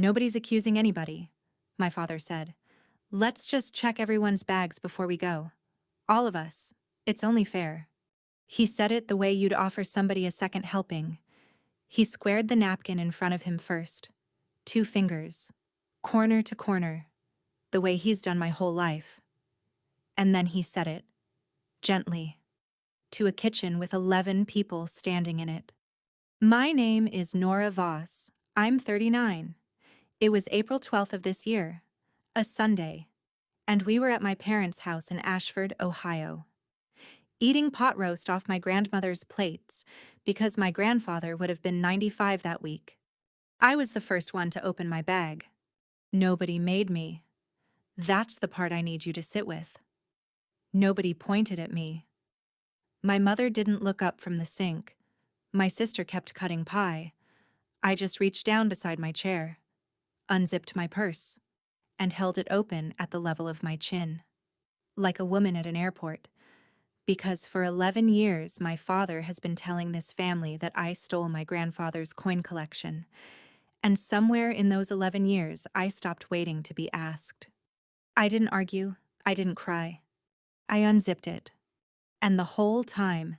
Nobody's accusing anybody, my father said. Let's just check everyone's bags before we go. All of us. It's only fair. He said it the way you'd offer somebody a second helping. He squared the napkin in front of him first. 2 fingers. Corner to corner. The way he's done my whole life. And then he said it. Gently. To a kitchen with 11 people standing in it. My name is Nora Voss. I'm 39. It was April 12th of this year. A Sunday. And we were at my parents' house in Ashford, Ohio. Eating pot roast off my grandmother's plates because my grandfather would have been 95 that week. I was the first one to open my bag. Nobody made me. That's the part I need you to sit with. Nobody pointed at me. My mother didn't look up from the sink. My sister kept cutting pie. I just reached down beside my chair, unzipped my purse, and held it open at the level of my chin. Like a woman at an airport. Because for 11 years my father has been telling this family that I stole my grandfather's coin collection. And somewhere in those 11 years I stopped waiting to be asked. I didn't argue. I didn't cry. I unzipped it. And the whole time,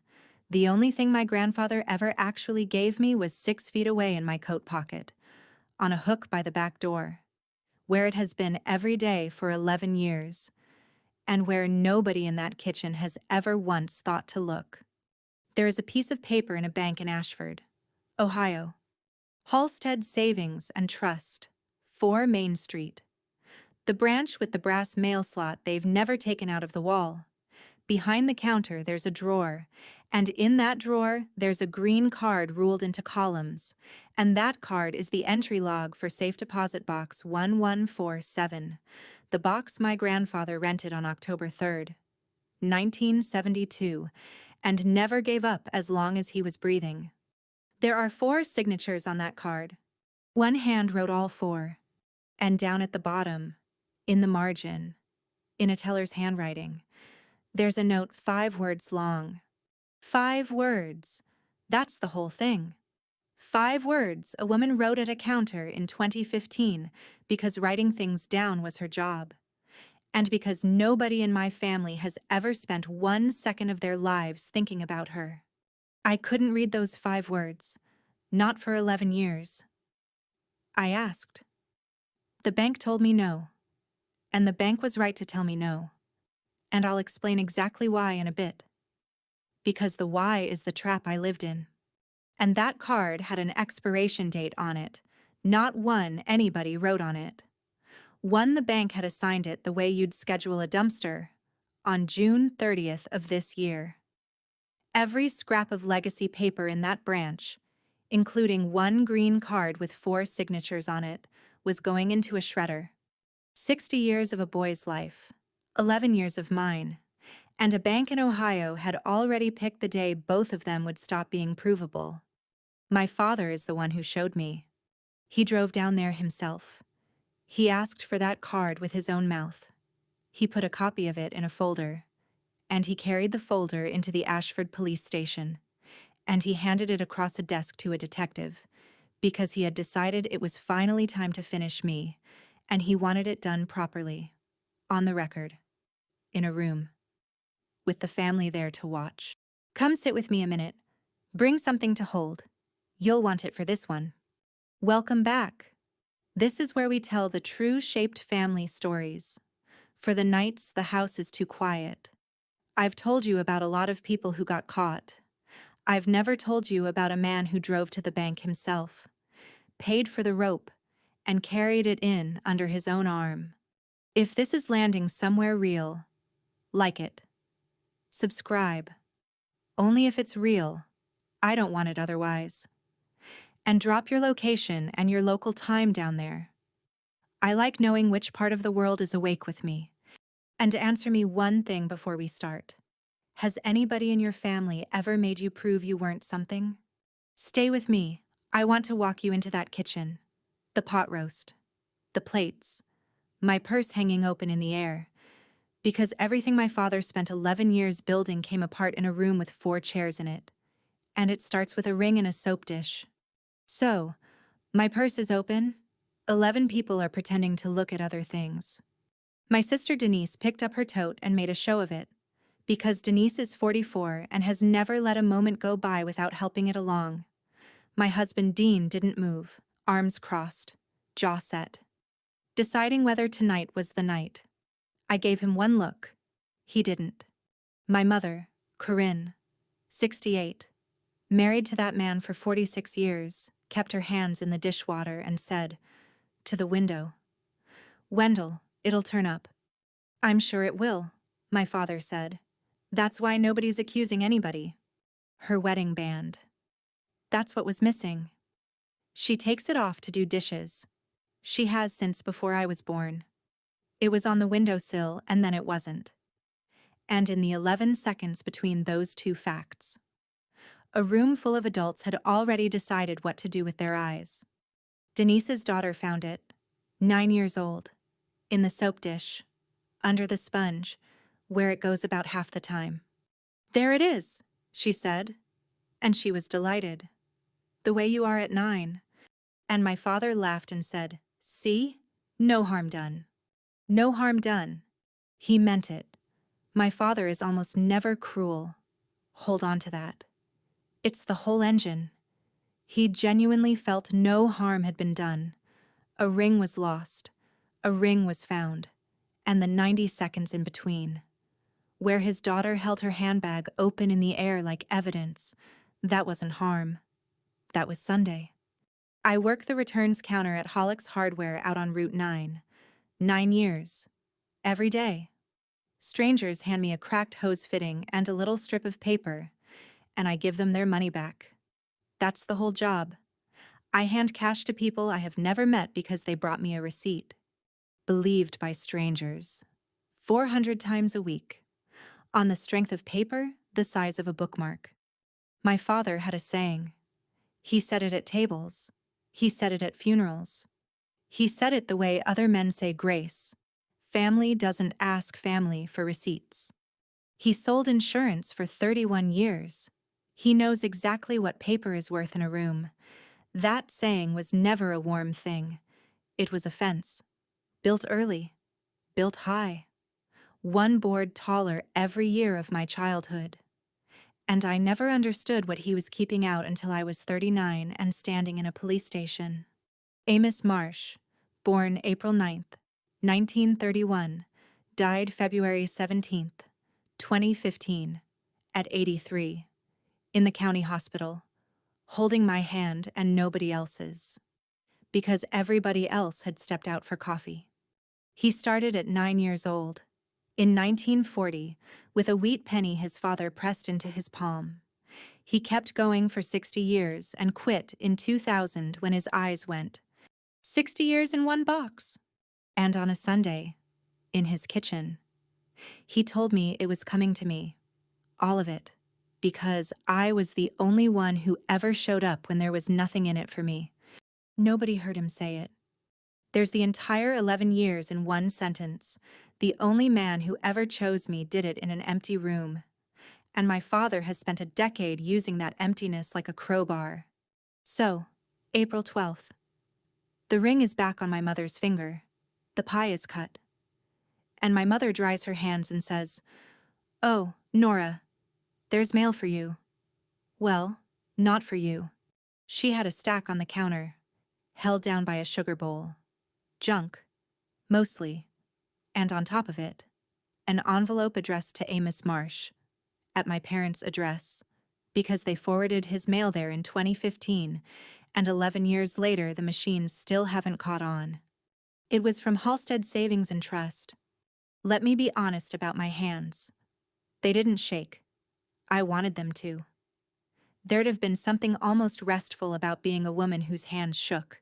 the only thing my grandfather ever actually gave me was 6 feet away in my coat pocket, on a hook by the back door, where it has been every day for 11 years, and where nobody in that kitchen has ever once thought to look. There is a piece of paper in a bank in Ashford, Ohio. Halstead Savings and Trust, 4 Main Street. The branch with the brass mail slot they've never taken out of the wall. Behind the counter there's a drawer, and in that drawer there's a green card ruled into columns, and that card is the entry log for safe deposit box 1147, the box my grandfather rented on October 3rd, 1972, and never gave up as long as he was breathing. There are 4 signatures on that card. One hand wrote all 4, and down at the bottom, in the margin, in a teller's handwriting, there's a note 5 words long. 5 words. That's the whole thing. 5 words a woman wrote at a counter in 2015 because writing things down was her job. And because nobody in my family has ever spent 1 second of their lives thinking about her. I couldn't read those 5 words. Not for 11 years. I asked. The bank told me no. And the bank was right to tell me no. And I'll explain exactly why in a bit. Because the why is the trap I lived in. And that card had an expiration date on it, not one anybody wrote on it. One the bank had assigned it the way you'd schedule a dumpster, on June 30th of this year. Every scrap of legacy paper in that branch, including 1 green card with 4 signatures on it, was going into a shredder. 60 years of a boy's life. 11 years of mine, and a bank in Ohio had already picked the day both of them would stop being provable. My father is the one who showed me. He drove down there himself. He asked for that card with his own mouth. He put a copy of it in a folder, and he carried the folder into the Ashford police station, and he handed it across a desk to a detective, because he had decided it was finally time to finish me, and he wanted it done properly, on the record. In a room, with the family there to watch. Come sit with me a minute. Bring something to hold. You'll want it for this one. Welcome back. This is where we tell the true shaped family stories. For the nights the house is too quiet. I've told you about a lot of people who got caught. I've never told you about a man who drove to the bank himself, paid for the rope, and carried it in under his own arm. If this is landing somewhere real, like it. Subscribe. Only if it's real. I don't want it otherwise. And drop your location and your local time down there. I like knowing which part of the world is awake with me. And answer me one thing before we start. Has anybody in your family ever made you prove you weren't something? Stay with me. I want to walk you into that kitchen. The pot roast. The plates. My purse hanging open in the air. Because everything my father spent 11 years building came apart in a room with 4 chairs in it. And it starts with a ring and a soap dish. So, my purse is open, 11 people are pretending to look at other things. My sister Denise picked up her tote and made a show of it. Because Denise is 44 and has never let a moment go by without helping it along. My husband Dean didn't move, arms crossed, jaw set, deciding whether tonight was the night. I gave him one look. He didn't. My mother, Corinne, 68, married to that man for 46 years, kept her hands in the dishwater and said, to the window, "Wendell, it'll turn up." "I'm sure it will," my father said. "That's why nobody's accusing anybody." Her wedding band. That's what was missing. She takes it off to do dishes. She has since before I was born. It was on the windowsill and then it wasn't. And in the 11 seconds between those two facts, a room full of adults had already decided what to do with their eyes. Denise's daughter found it, 9 years old, in the soap dish, under the sponge, where it goes about half the time. "There it is," she said, and she was delighted. "The way you are at 9. And my father laughed and said, "See? No harm done." No harm done. He meant it. My father is almost never cruel. Hold on to that. It's the whole engine. He genuinely felt no harm had been done. A ring was lost. A ring was found. And the 90 seconds in between, where his daughter held her handbag open in the air like evidence, that wasn't harm. That was Sunday. I work the returns counter at Hollick's Hardware out on Route 9. 9 years. Every day. Strangers hand me a cracked hose fitting and a little strip of paper, and I give them their money back. That's the whole job. I hand cash to people I have never met because they brought me a receipt. Believed by strangers. 400 times a week. On the strength of paper the size of a bookmark. My father had a saying. He said it at tables. He said it at funerals. He said it the way other men say grace. Family doesn't ask family for receipts. He sold insurance for 31 years. He knows exactly what paper is worth in a room. That saying was never a warm thing. It was a fence. Built early. Built high. One board taller every year of my childhood. And I never understood what he was keeping out until I was 39 and standing in a police station. Amos Marsh, born April 9th, 1931, died February 17th, 2015, at 83, in the county hospital, holding my hand and nobody else's, because everybody else had stepped out for coffee. He started at 9 years old, in 1940, with a wheat penny his father pressed into his palm. He kept going for 60 years and quit in 2000 when his eyes went, 60 years in one box. And on a Sunday, in his kitchen, he told me it was coming to me, all of it, because I was the only one who ever showed up when there was nothing in it for me. Nobody heard him say it. There's the entire 11 years in one sentence. The only man who ever chose me did it in an empty room. And my father has spent a decade using that emptiness like a crowbar. So, April 12th. The ring is back on my mother's finger. The pie is cut. And my mother dries her hands and says, "Oh, Nora, there's mail for you." Well, not for you. She had a stack on the counter, held down by a sugar bowl. Junk, mostly. And on top of it, an envelope addressed to Amos Marsh, at my parents' address, because they forwarded his mail there in 2015, and 11 years later the machines still haven't caught on. It was from Halstead Savings and Trust. Let me be honest about my hands. They didn't shake. I wanted them to. There'd have been something almost restful about being a woman whose hands shook.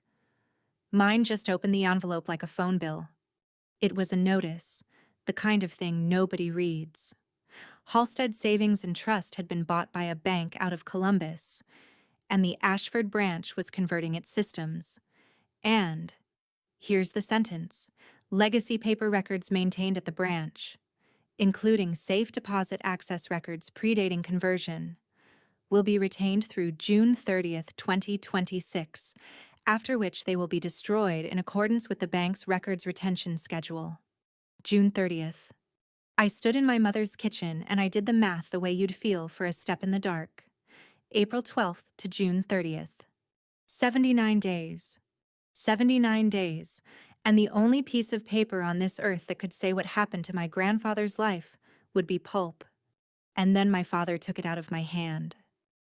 Mine just opened the envelope like a phone bill. It was a notice, the kind of thing nobody reads. Halstead Savings and Trust had been bought by a bank out of Columbus, and the Ashford branch was converting its systems. And, here's the sentence, legacy paper records maintained at the branch, including safe deposit access records predating conversion, will be retained through June 30th, 2026, after which they will be destroyed in accordance with the bank's records retention schedule. June 30th. I stood in my mother's kitchen and I did the math the way you'd feel for a step in the dark. April 12th to June 30th. 79 days. 79 days, and the only piece of paper on this earth that could say what happened to my grandfather's life would be pulp. And then my father took it out of my hand.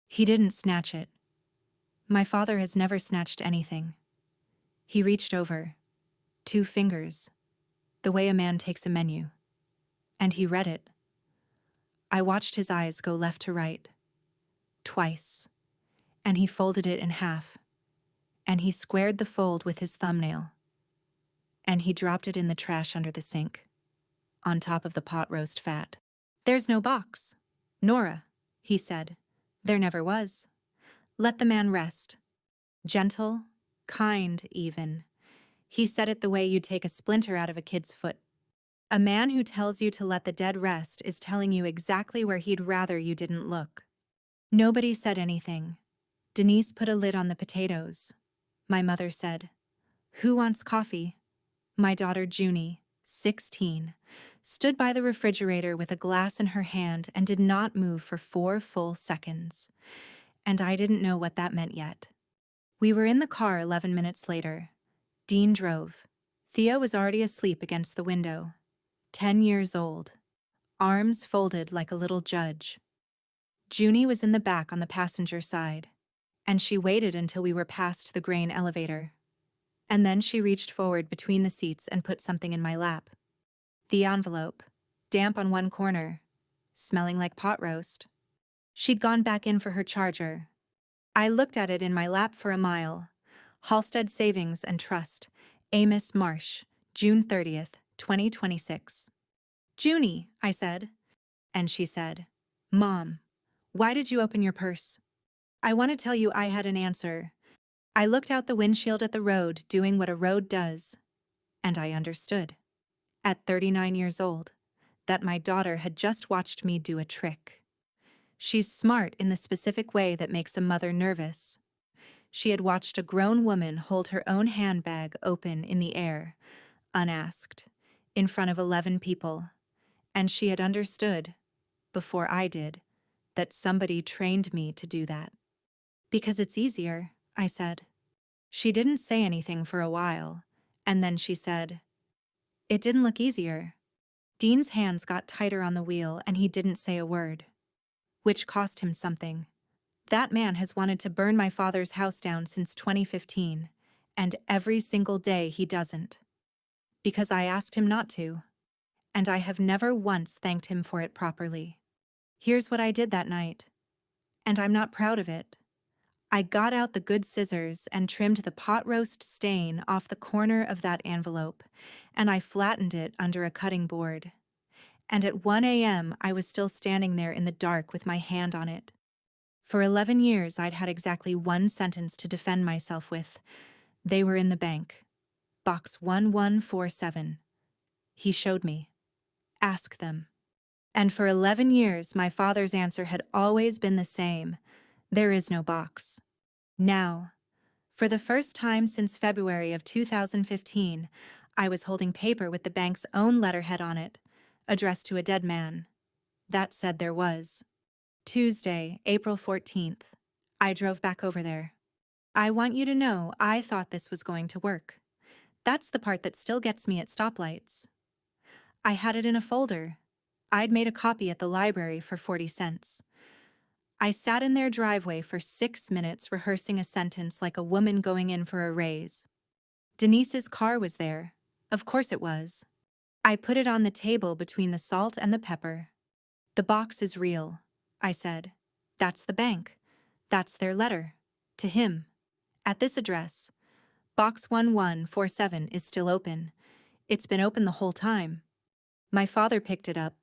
He didn't snatch it. My father has never snatched anything. He reached over, 2 fingers, the way a man takes a menu, and he read it. I watched his eyes go left to right, twice, and he folded it in half, and he squared the fold with his thumbnail, and he dropped it in the trash under the sink, on top of the pot roast fat. "There's no box, Nora," he said. "There never was. Let the man rest." Gentle, kind even. He said it the way you'd take a splinter out of a kid's foot. A man who tells you to let the dead rest is telling you exactly where he'd rather you didn't look. Nobody said anything. Denise put a lid on the potatoes. My mother said, "Who wants coffee?" My daughter Junie, 16, stood by the refrigerator with a glass in her hand and did not move for 4 full seconds. And I didn't know what that meant yet. We were in the car 11 minutes later. Dean drove. Theo was already asleep against the window. 10 years old. Arms folded like a little judge. Junie was in the back on the passenger side, and she waited until we were past the grain elevator. And then she reached forward between the seats and put something in my lap. The envelope, damp on one corner, smelling like pot roast. She'd gone back in for her charger. I looked at it in my lap for a mile. Halstead Savings and Trust, Amos Marsh, June 30th, 2026. "Junie," I said. And she said, "Mom, why did you open your purse?" I want to tell you I had an answer. I looked out the windshield at the road, doing what a road does, and I understood, at 39 years old, that my daughter had just watched me do a trick. She's smart in the specific way that makes a mother nervous. She had watched a grown woman hold her own handbag open in the air, unasked, in front of 11 people, and she had understood, before I did, that somebody trained me to do that. "Because it's easier," I said. She didn't say anything for a while, and then she said, "It didn't look easier." Dean's hands got tighter on the wheel and he didn't say a word, which cost him something. That man has wanted to burn my father's house down since 2015, and every single day he doesn't. Because I asked him not to, and I have never once thanked him for it properly. Here's what I did that night, and I'm not proud of it. I got out the good scissors and trimmed the pot roast stain off the corner of that envelope, and I flattened it under a cutting board. And at 1 a.m. I was still standing there in the dark with my hand on it. For 11 years I'd had exactly one sentence to defend myself with. They were in the bank. Box 1147. He showed me. Ask them. And for 11 years my father's answer had always been the same. There is no box. Now, for the first time since February of 2015, I was holding paper with the bank's own letterhead on it, addressed to a dead man. That said there was. Tuesday, April 14th. I drove back over there. I want you to know I thought this was going to work. That's the part that still gets me at stoplights. I had it in a folder. I'd made a copy at the library for 40 cents. I sat in their driveway for 6 minutes rehearsing a sentence like a woman going in for a raise. Denise's car was there. Of course it was. I put it on the table between the salt and the pepper. "The box is real," I said. "That's the bank. That's their letter. To him. At this address. Box 1147 is still open. It's been open the whole time." My father picked it up.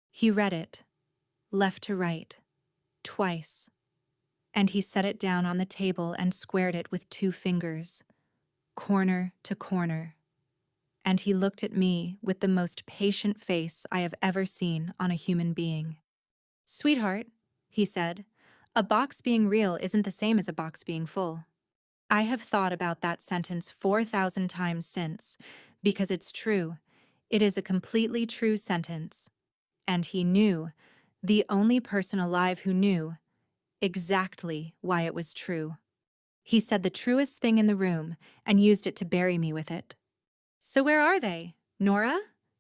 He read it, left to right, twice. And he set it down on the table and squared it with 2 fingers, corner to corner. And he looked at me with the most patient face I have ever seen on a human being. "Sweetheart," he said, "a box being real isn't the same as a box being full." I have thought about that sentence 4,000 times since, because it's true. It is a completely true sentence. And he knew, the only person alive who knew, exactly why it was true. He said the truest thing in the room and used it to bury me with it. "So where are they, Nora?"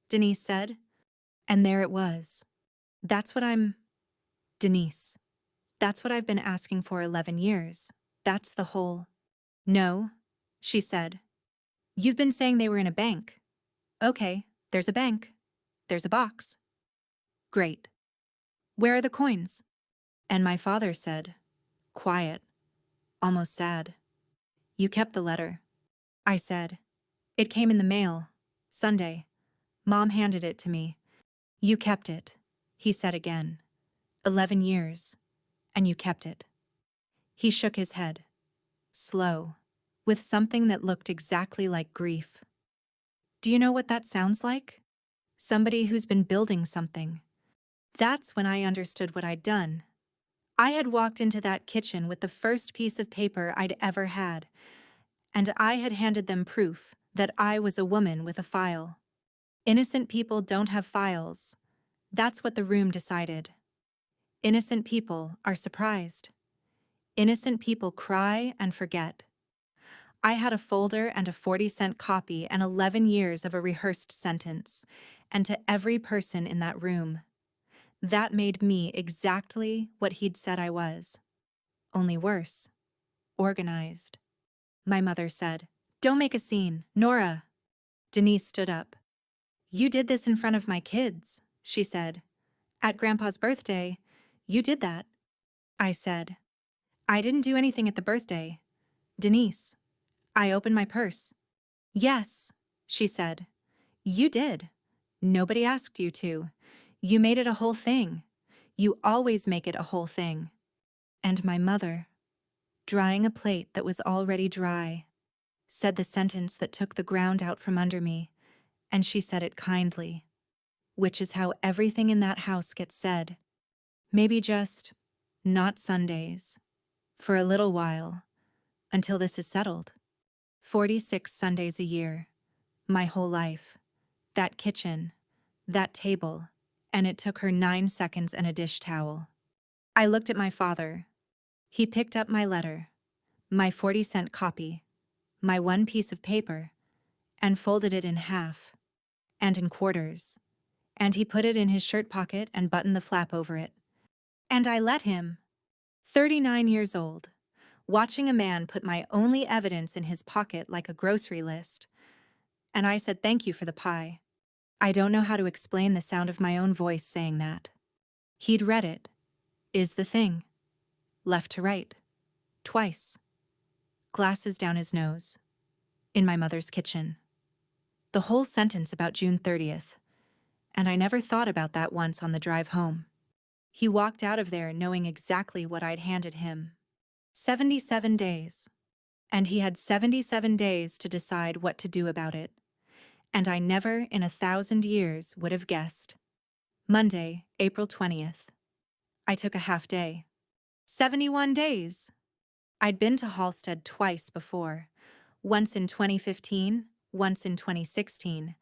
Denise said. And there it was. That's what I'm... Denise. That's what I've been asking for 11 years. That's the whole... No, she said. You've been saying they were in a bank. Okay, there's a bank. There's a box. Great. Where are the coins? And my father said, quiet, almost sad, "You kept the letter." I said, "It came in the mail. Sunday. Mom handed it to me." "You kept it," he said again. 11 years. And you kept it. He shook his head. Slow. With something that looked exactly like grief. "Do you know what that sounds like? Somebody who's been building something." That's when I understood what I'd done. I had walked into that kitchen with the first piece of paper I'd ever had, and I had handed them proof that I was a woman with a file. Innocent people don't have files. That's what the room decided. Innocent people are surprised. Innocent people cry and forget. I had a folder and a 40-cent copy and 11 years of a rehearsed sentence, and to every person in that room. That made me exactly what he'd said I was. Only worse. Organized. My mother said, "Don't make a scene, Nora." Denise stood up. "You did this in front of my kids," she said. "At Grandpa's birthday, you did that." I said, "I didn't do anything at the birthday. Denise." I opened my purse. "Yes," she said. "You did. Nobody asked you to. You made it a whole thing. You always make it a whole thing." And my mother, drying a plate that was already dry, said the sentence that took the ground out from under me, and she said it kindly, which is how everything in that house gets said. Maybe just, not Sundays, for a little while, until this is settled. 46 Sundays a year, my whole life, that kitchen, that table, and it took her 9 seconds and a dish towel. I looked at my father. He picked up my letter, my 40-cent copy, my one piece of paper, and folded it in half, and in quarters, and he put it in his shirt pocket and buttoned the flap over it. And I let him, 39 years old, watching a man put my only evidence in his pocket like a grocery list. And I said thank you for the pie. I don't know how to explain the sound of my own voice saying that. He'd read it. Is the thing. Left to right. Twice. Glasses down his nose. In my mother's kitchen. The whole sentence about June 30th. And I never thought about that once on the drive home. He walked out of there knowing exactly what I'd handed him. 77 days. And he had 77 days to decide what to do about it. And I never in 1,000 years would have guessed. Monday, April 20th. I took a half day. 71 days. I'd been to Halstead twice before, once in 2015, once in 2016,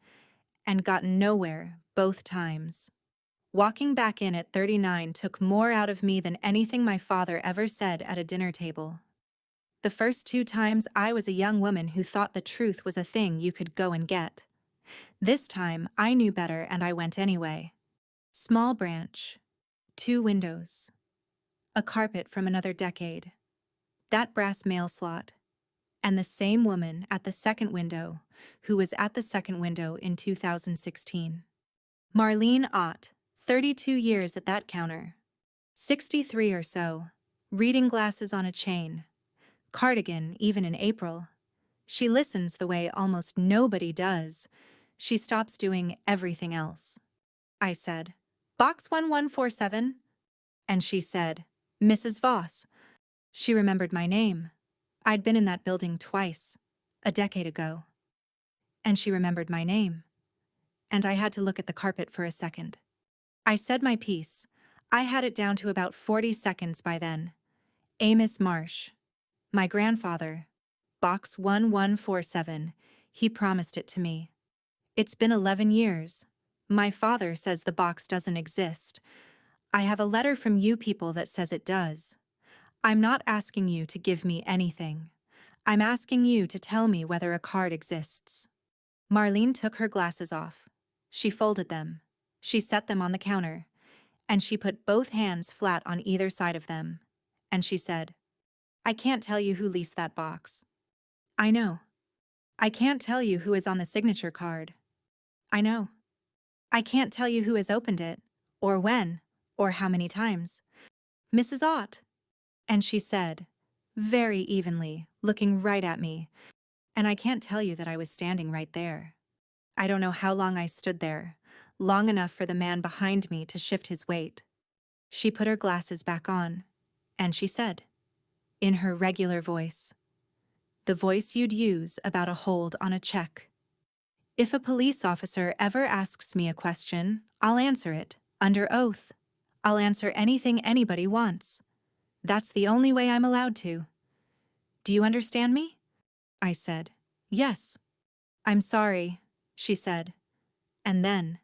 and gotten nowhere both times. Walking back in at 39 took more out of me than anything my father ever said at a dinner table. The first 2 times I was a young woman who thought the truth was a thing you could go and get. This time I knew better and I went anyway. Small branch. 2 windows. A carpet from another decade. That brass mail slot. And the same woman at the second window who was at the second window in 2016. Marlene Ott, 32 years at that counter. 63 or so. Reading glasses on a chain. Cardigan even in April. She listens the way almost nobody does. She stops doing everything else. I said, "Box 1147. And she said, "Mrs. Voss." She remembered my name. I'd been in that building twice, a decade ago. And she remembered my name. And I had to look at the carpet for a second. I said my piece. I had it down to about 40 seconds by then. Amos Marsh. My grandfather. Box 1147. He promised it to me. It's been 11 years. My father says the box doesn't exist. I have a letter from you people that says it does. I'm not asking you to give me anything. I'm asking you to tell me whether a card exists. Marlene took her glasses off. She folded them. She set them on the counter. And she put both hands flat on either side of them. And she said, I can't tell you who leased that box. I know. I can't tell you who is on the signature card. I know. I can't tell you who has opened it, or when, or how many times. Mrs. Ott. And she said, very evenly, looking right at me, and I can't tell you that I was standing right there. I don't know how long I stood there, long enough for the man behind me to shift his weight. She put her glasses back on, and she said, in her regular voice, the voice you'd use about a hold on a check. If a police officer ever asks me a question, I'll answer it, under oath. I'll answer anything anybody wants. That's the only way I'm allowed to. Do you understand me? I said, yes. I'm sorry, she said. And then,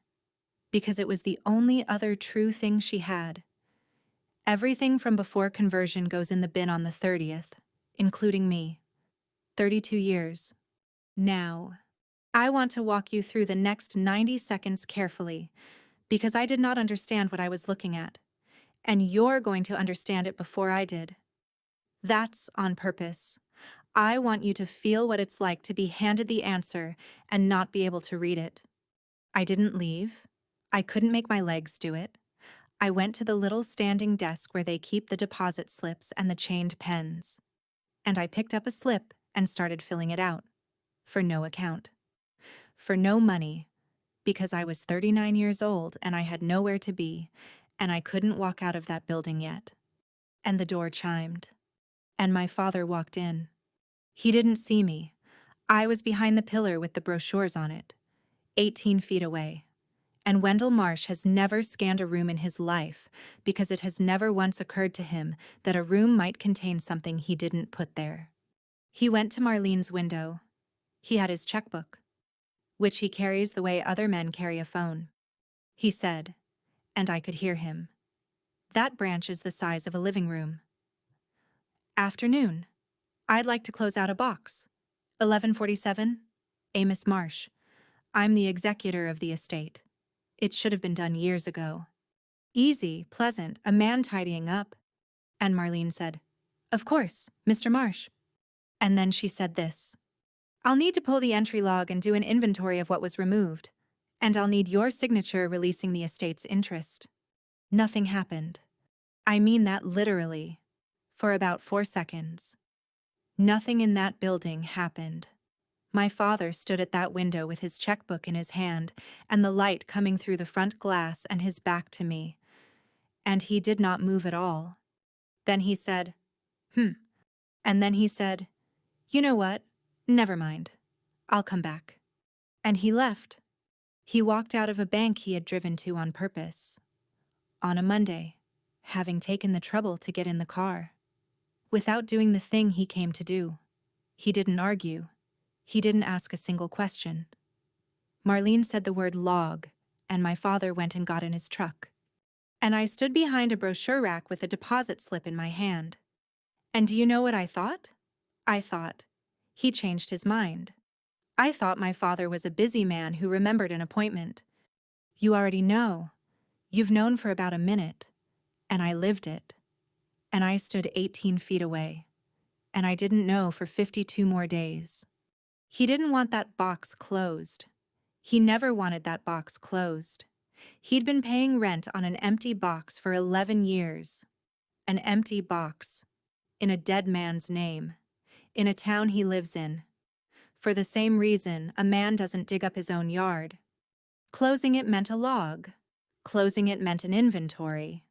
because it was the only other true thing she had, everything from before conversion goes in the bin on the 30th, including me. 32 years. Now, I want to walk you through the next 90 seconds carefully, because I did not understand what I was looking at, and you're going to understand it before I did. That's on purpose. I want you to feel what it's like to be handed the answer and not be able to read it. I didn't leave. I couldn't make my legs do it. I went to the little standing desk where they keep the deposit slips and the chained pens. And I picked up a slip and started filling it out. For no account. For no money. Because I was 39 years old and I had nowhere to be, and I couldn't walk out of that building yet. And the door chimed. And my father walked in. He didn't see me. I was behind the pillar with the brochures on it, 18 feet away. And Wendell Marsh has never scanned a room in his life because it has never once occurred to him that a room might contain something he didn't put there. He went to Marlene's window. He had his checkbook, which he carries the way other men carry a phone. He said, and I could hear him, that branch is the size of a living room. Afternoon. I'd like to close out a box. 1147, Amos Marsh. I'm the executor of the estate. It should have been done years ago. Easy, pleasant, a man tidying up. And Marlene said, of course, Mr. Marsh. And then she said this. I'll need to pull the entry log and do an inventory of what was removed. And I'll need your signature releasing the estate's interest. Nothing happened. I mean that literally. For about 4 seconds. Nothing in that building happened. My father stood at that window with his checkbook in his hand and the light coming through the front glass and his back to me. And he did not move at all. Then he said, And then he said, you know what? Never mind. I'll come back. And he left. He walked out of a bank he had driven to on purpose. On a Monday, having taken the trouble to get in the car. Without doing the thing he came to do. He didn't argue. He didn't ask a single question. Marlene said the word log, and my father went and got in his truck. And I stood behind a brochure rack with a deposit slip in my hand. And do you know what I thought? I thought, he changed his mind. I thought my father was a busy man who remembered an appointment. You already know. You've known for about a minute. And I lived it. And I stood 18 feet away. And I didn't know for 52 more days. He didn't want that box closed. He never wanted that box closed. He'd been paying rent on an empty box for 11 years. An empty box. In a dead man's name. In a town he lives in. For the same reason a man doesn't dig up his own yard. Closing it meant a log. Closing it meant an inventory.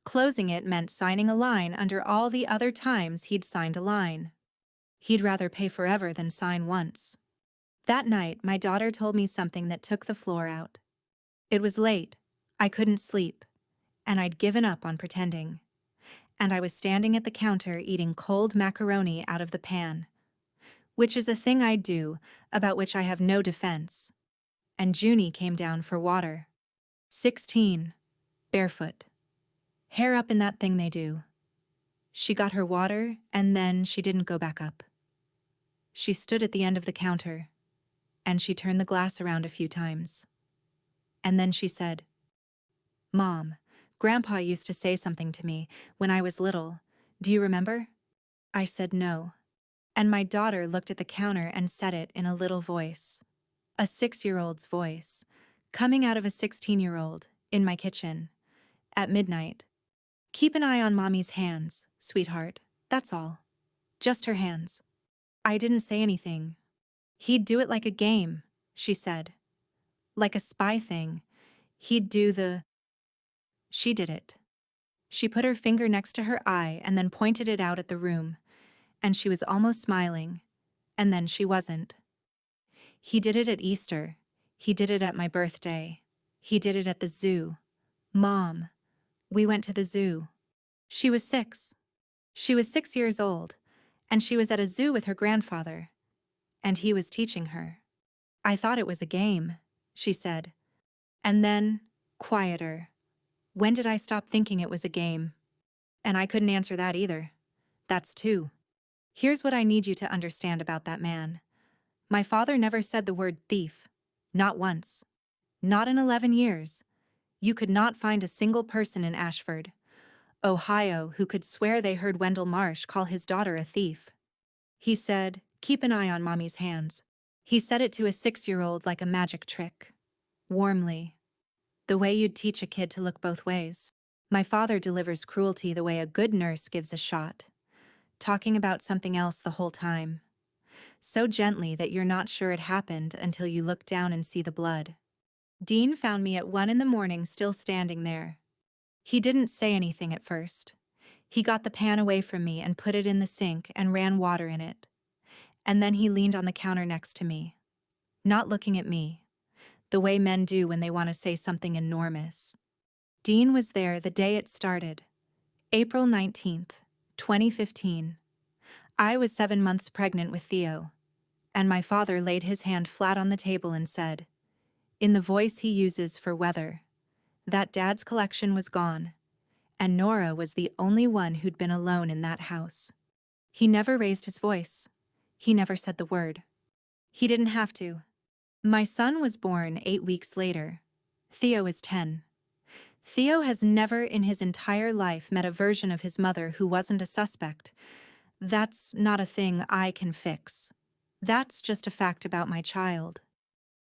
Closing it meant signing a line under all the other times he'd signed a line. He'd rather pay forever than sign once. That night, my daughter told me something that took the floor out. It was late. I couldn't sleep. And I'd given up on pretending. And I was standing at the counter eating cold macaroni out of the pan. which is a thing I do, about which I have no defense. And Junie came down for water. 16. Barefoot. Hair up in that thing they do. She got her water, and then she didn't go back up. She stood at the end of the counter, and she turned the glass around a few times. And then she said, "Mom, Grandpa used to say something to me when I was little. Do you remember?" I said no. And my daughter looked at the counter and said it in a little voice. A 6-year-old's voice, coming out of a 16-year-old, in my kitchen, at midnight. "Keep an eye on Mommy's hands, sweetheart, that's all. Just her hands." I didn't say anything. "He'd do it like a game," she said. "Like a spy thing. He'd do the..." She did it. She put her finger next to her eye and then pointed it out at the room, and she was almost smiling, and then she wasn't. "He did it at Easter. He did it at my birthday. He did it at the zoo. Mom, we went to the zoo." She was 6. She was 6 years old, and she was at a zoo with her grandfather, and he was teaching her. "I thought it was a game," she said. And then, quieter. "When did I stop thinking it was a game?" And I couldn't answer that either. That's 2. Here's what I need you to understand about that man. My father never said the word thief. Not once. Not in 11 years. You could not find a single person in Ashford, Ohio, who could swear they heard Wendell Marsh call his daughter a thief. He said, "Keep an eye on Mommy's hands." He said it to a 6-year-old like a magic trick. Warmly. The way you'd teach a kid to look both ways. My father delivers cruelty the way a good nurse gives a shot. Talking about something else the whole time. So gently that you're not sure it happened until you look down and see the blood. Dean found me at 1 in the morning still standing there. He didn't say anything at first. He got the pan away from me and put it in the sink and ran water in it. And then he leaned on the counter next to me. Not looking at me, the way men do when they want to say something enormous. Dean was there the day it started, April 19th, 2015. I was 7 months pregnant with Theo, and my father laid his hand flat on the table and said, in the voice he uses for weather, that Dad's collection was gone, and Nora was the only one who'd been alone in that house. He never raised his voice. He never said the word. He didn't have to. My son was born 8 weeks later. Theo is 10. Theo has never in his entire life met a version of his mother who wasn't a suspect. That's not a thing I can fix. That's just a fact about my child.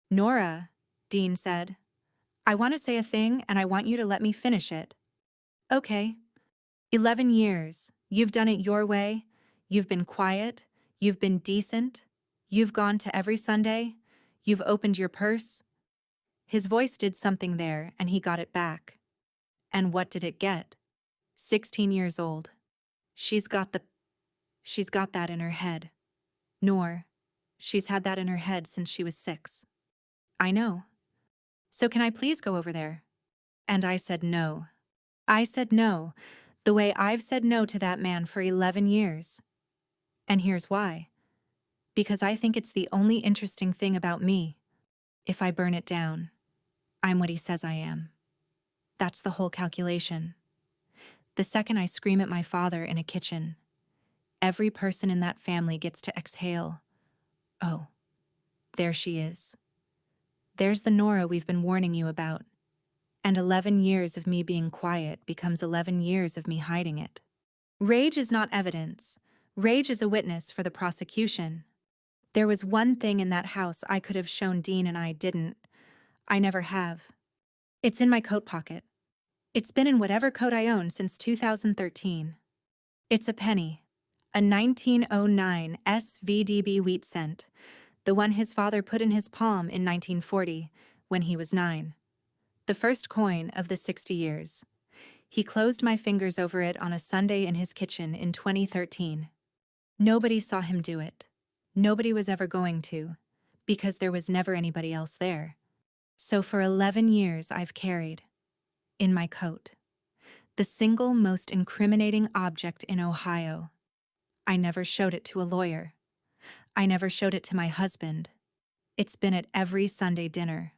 "Nora," Dean said, "I want to say a thing and I want you to let me finish it." "Okay. 11 years. You've done it your way. You've been quiet. You've been decent. You've gone to every Sunday. You've opened your purse." His voice did something there and he got it back. And what did it get? 16 years old. She's got that in her head. Nor, she's had that in her head since she was 6. "I know. So can I please go over there?" And I said no. I said no, the way I've said no to that man for 11 years. And here's why. Because I think it's the only interesting thing about me. If I burn it down, I'm what he says I am. That's the whole calculation. The second I scream at my father in a kitchen, every person in that family gets to exhale. Oh, there she is. There's the Nora we've been warning you about. And 11 years of me being quiet becomes 11 years of me hiding it. Rage is not evidence. Rage is a witness for the prosecution. There was one thing in that house I could have shown Dean and I didn't. I never have. It's in my coat pocket. It's been in whatever coat I own since 2013. It's a penny. A 1909 SVDB wheat cent. The one his father put in his palm in 1940, when he was 9. The first coin of the 60 years. He closed my fingers over it on a Sunday in his kitchen in 2013. Nobody saw him do it. Nobody was ever going to, because there was never anybody else there. So for 11 years I've carried, in my coat, the single most incriminating object in Ohio. I never showed it to a lawyer. I never showed it to my husband. It's been at every Sunday dinner.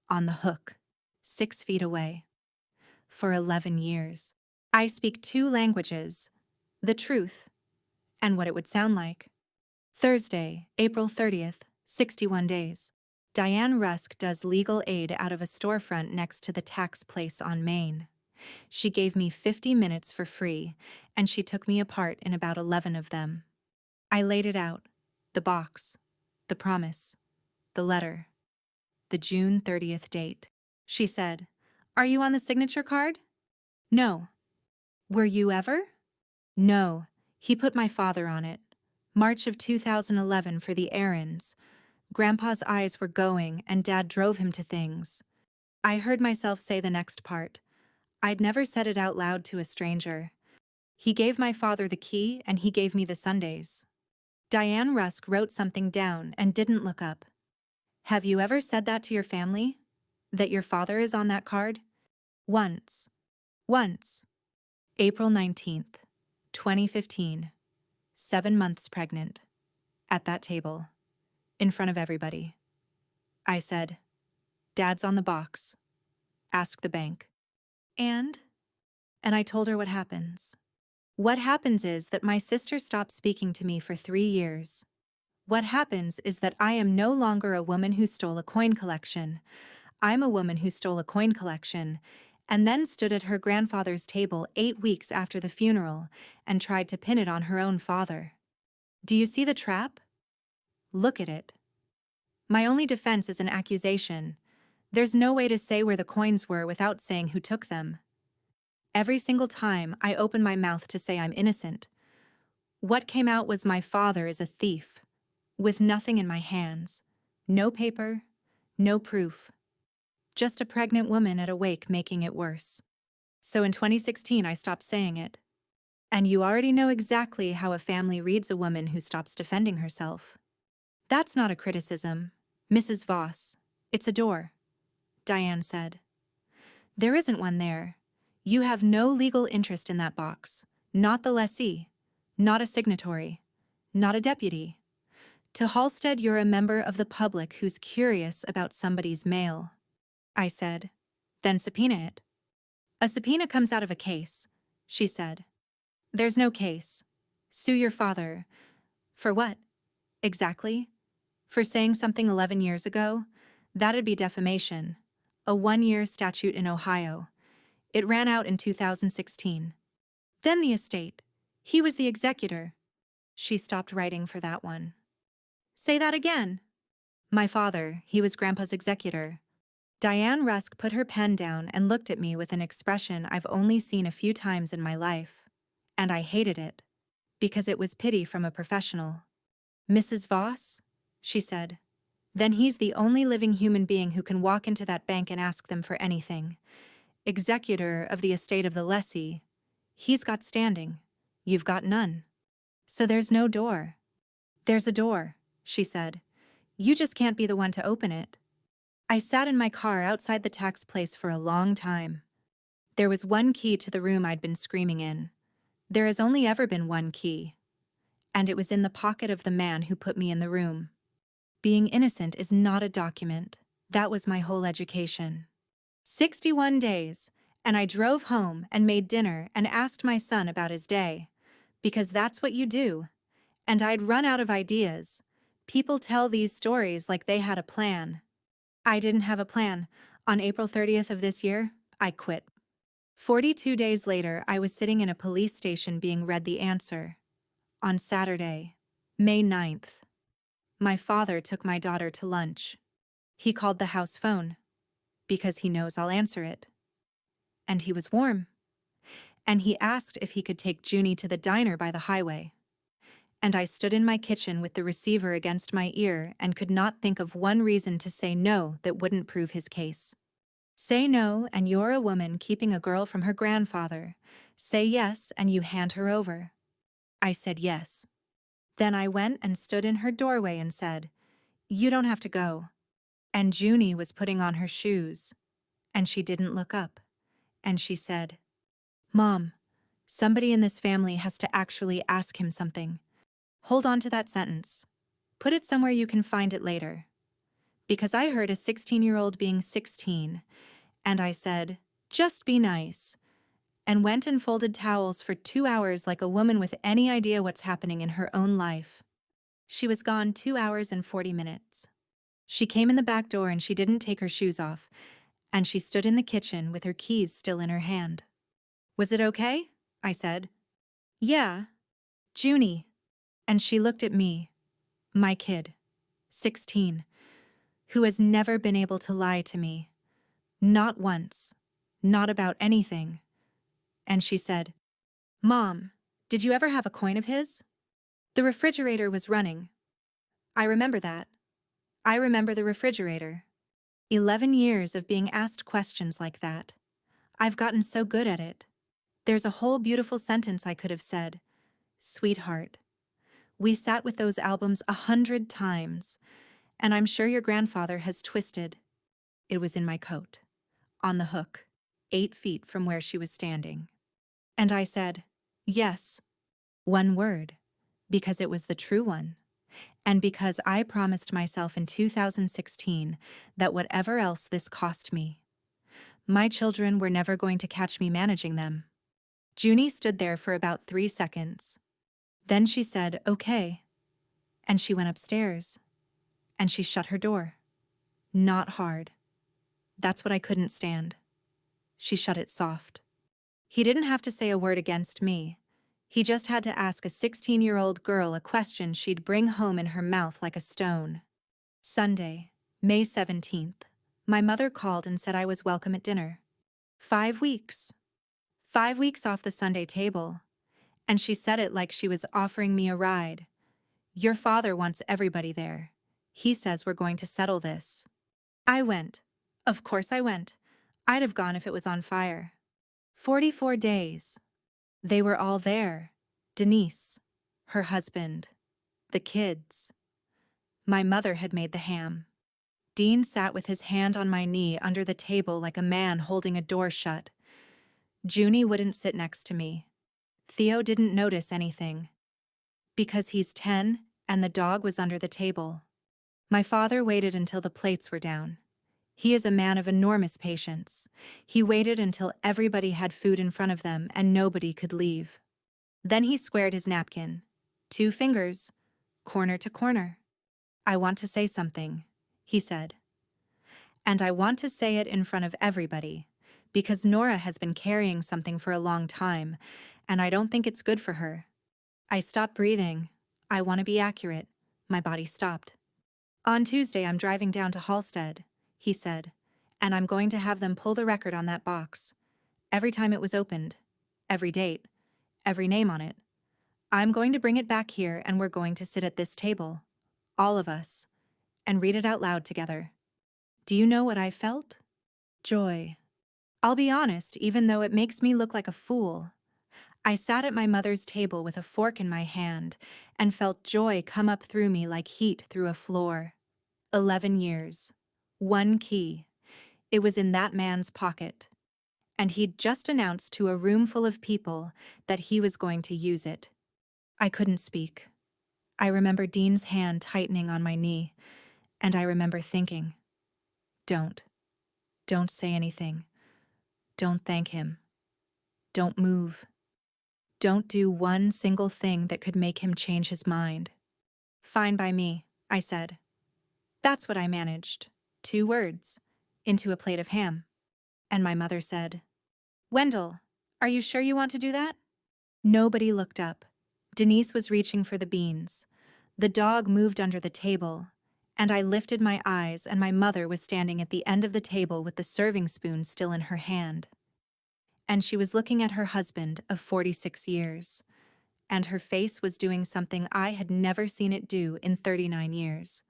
On the hook. 6 feet away. For 11 years. I speak 2 languages. The truth. And what it would sound like. Thursday, April 30th, 61 days. Diane Rusk does legal aid out of a storefront next to the tax place on Main. She gave me 50 minutes for free, and she took me apart in about 11 of them. I laid it out. The box. The promise. The letter. The June 30th date. She said, "Are you on the signature card?" "No." "Were you ever?" "No." He put my father on it. March of 2011 for the errands. Grandpa's eyes were going, and Dad drove him to things. I heard myself say the next part. I'd never said it out loud to a stranger. He gave my father the key, and he gave me the Sundays. Diane Rusk wrote something down and didn't look up. Have you ever said that to your family? That your father is on that card? Once. Once. April 19th, 2015. 7 months pregnant. At that table. In front of everybody. I said, "Dad's on the box. Ask the bank." And I told her what happens. What happens is that my sister stopped speaking to me for 3 years. What happens is that I am no longer a woman who stole a coin collection. I'm a woman who stole a coin collection and then stood at her grandfather's table 8 weeks after the funeral and tried to pin it on her own father. Do you see the trap? Look at it. My only defense is an accusation. There's no way to say where the coins were without saying who took them. Every single time I open my mouth to say I'm innocent, what came out was my father is a thief, with nothing in my hands, no paper, no proof, just a pregnant woman at a wake making it worse. So in 2016 I stopped saying it. And you already know exactly how a family reads a woman who stops defending herself. That's not a criticism, Mrs. Voss. It's a door, Diane said. There isn't one there. You have no legal interest in that box, not the lessee, not a signatory, not a deputy. To Halstead, you're a member of the public who's curious about somebody's mail. I said, then subpoena it. A subpoena comes out of a case, she said. There's no case. Sue your father. For what? Exactly? For saying something 11 years ago? That'd be defamation. A 1-year statute in Ohio. It ran out in 2016. Then the estate. He was the executor. She stopped writing for that one. Say that again. My father, he was Grandpa's executor. Diane Rusk put her pen down and looked at me with an expression I've only seen a few times in my life. And I hated it. Because it was pity from a professional. Mrs. Voss? She said. Then he's the only living human being who can walk into that bank and ask them for anything. Executor of the estate of the lessee. He's got standing. You've got none. So there's no door. There's a door, she said. You just can't be the one to open it. I sat in my car outside the tax place for a long time. There was one key to the room I'd been screaming in. There has only ever been one key. And it was in the pocket of the man who put me in the room. Being innocent is not a document. That was my whole education. 61 days, and I drove home and made dinner and asked my son about his day. Because that's what you do. And I'd run out of ideas. People tell these stories like they had a plan. I didn't have a plan. On April 30th of this year, I quit. 42 days later, I was sitting in a police station being read the answer. On Saturday, May 9th. My father took my daughter to lunch. He called the house phone, because he knows I'll answer it. And he was warm. And he asked if he could take Junie to the diner by the highway. And I stood in my kitchen with the receiver against my ear and could not think of one reason to say no that wouldn't prove his case. Say no, and you're a woman keeping a girl from her grandfather. Say yes, and you hand her over. I said yes. Then I went and stood in her doorway and said, "You don't have to go." And Junie was putting on her shoes, and she didn't look up. And she said, "Mom, somebody in this family has to actually ask him something." Hold on to that sentence. Put it somewhere you can find it later. Because I heard a 16-year-old being 16, and I said, just be nice, and went and folded towels for 2 hours like a woman with any idea what's happening in her own life. She was gone 2 hours and 40 minutes. She came in the back door and she didn't take her shoes off, and she stood in the kitchen with her keys still in her hand. Was it okay? I said. Yeah. Junie. And she looked at me, my kid, 16, who has never been able to lie to me. Not once. Not about anything. And she said, Mom, did you ever have a coin of his? The refrigerator was running. I remember that. I remember the refrigerator. 11 years of being asked questions like that. I've gotten so good at it. There's a whole beautiful sentence I could have said. Sweetheart. We sat with those albums 100 times, and I'm sure your grandfather has twisted. It was in my coat, on the hook, 8 feet from where she was standing. And I said, yes, one word, because it was the true one, and because I promised myself in 2016 that whatever else this cost me, my children were never going to catch me managing them. Junie stood there for about 3 seconds. Then she said, okay, and she went upstairs, and she shut her door. Not hard. That's what I couldn't stand. She shut it soft. He didn't have to say a word against me. He just had to ask a 16-year-old girl a question she'd bring home in her mouth like a stone. Sunday, May 17th, my mother called and said I was welcome at dinner. 5 weeks. 5 weeks off the Sunday table. And she said it like she was offering me a ride. Your father wants everybody there. He says we're going to settle this. I went. Of course I went. I'd have gone if it was on fire. 44 days. They were all there. Denise, her husband, the kids. My mother had made the ham. Dean sat with his hand on my knee under the table like a man holding a door shut. Junie wouldn't sit next to me. Theo didn't notice anything. Because he's 10 and the dog was under the table. My father waited until the plates were down. He is a man of enormous patience. He waited until everybody had food in front of them and nobody could leave. Then he squared his napkin. 2 fingers, corner to corner. I want to say something, he said. And I want to say it in front of everybody, because Nora has been carrying something for a long time, and I don't think it's good for her. I stopped breathing. I want to be accurate. My body stopped. On Tuesday, I'm driving down to Halstead, he said, and I'm going to have them pull the record on that box. Every time it was opened, every date, every name on it. I'm going to bring it back here and we're going to sit at this table, all of us, and read it out loud together. Do you know what I felt? Joy. I'll be honest, even though it makes me look like a fool. I sat at my mother's table with a fork in my hand and felt joy come up through me like heat through a floor. 11 years. 1 key. It was in that man's pocket. And he'd just announced to a room full of people that he was going to use it. I couldn't speak. I remember Dean's hand tightening on my knee, and I remember thinking, don't say anything. Don't thank him. Don't move. Don't do one single thing that could make him change his mind. Fine by me, I said. That's what I managed. 2 words. Into a plate of ham. And my mother said, Wendell, are you sure you want to do that? Nobody looked up. Denise was reaching for the beans. The dog moved under the table, and I lifted my eyes and my mother was standing at the end of the table with the serving spoon still in her hand. And she was looking at her husband of 46 years, and her face was doing something I had never seen it do in 39 years.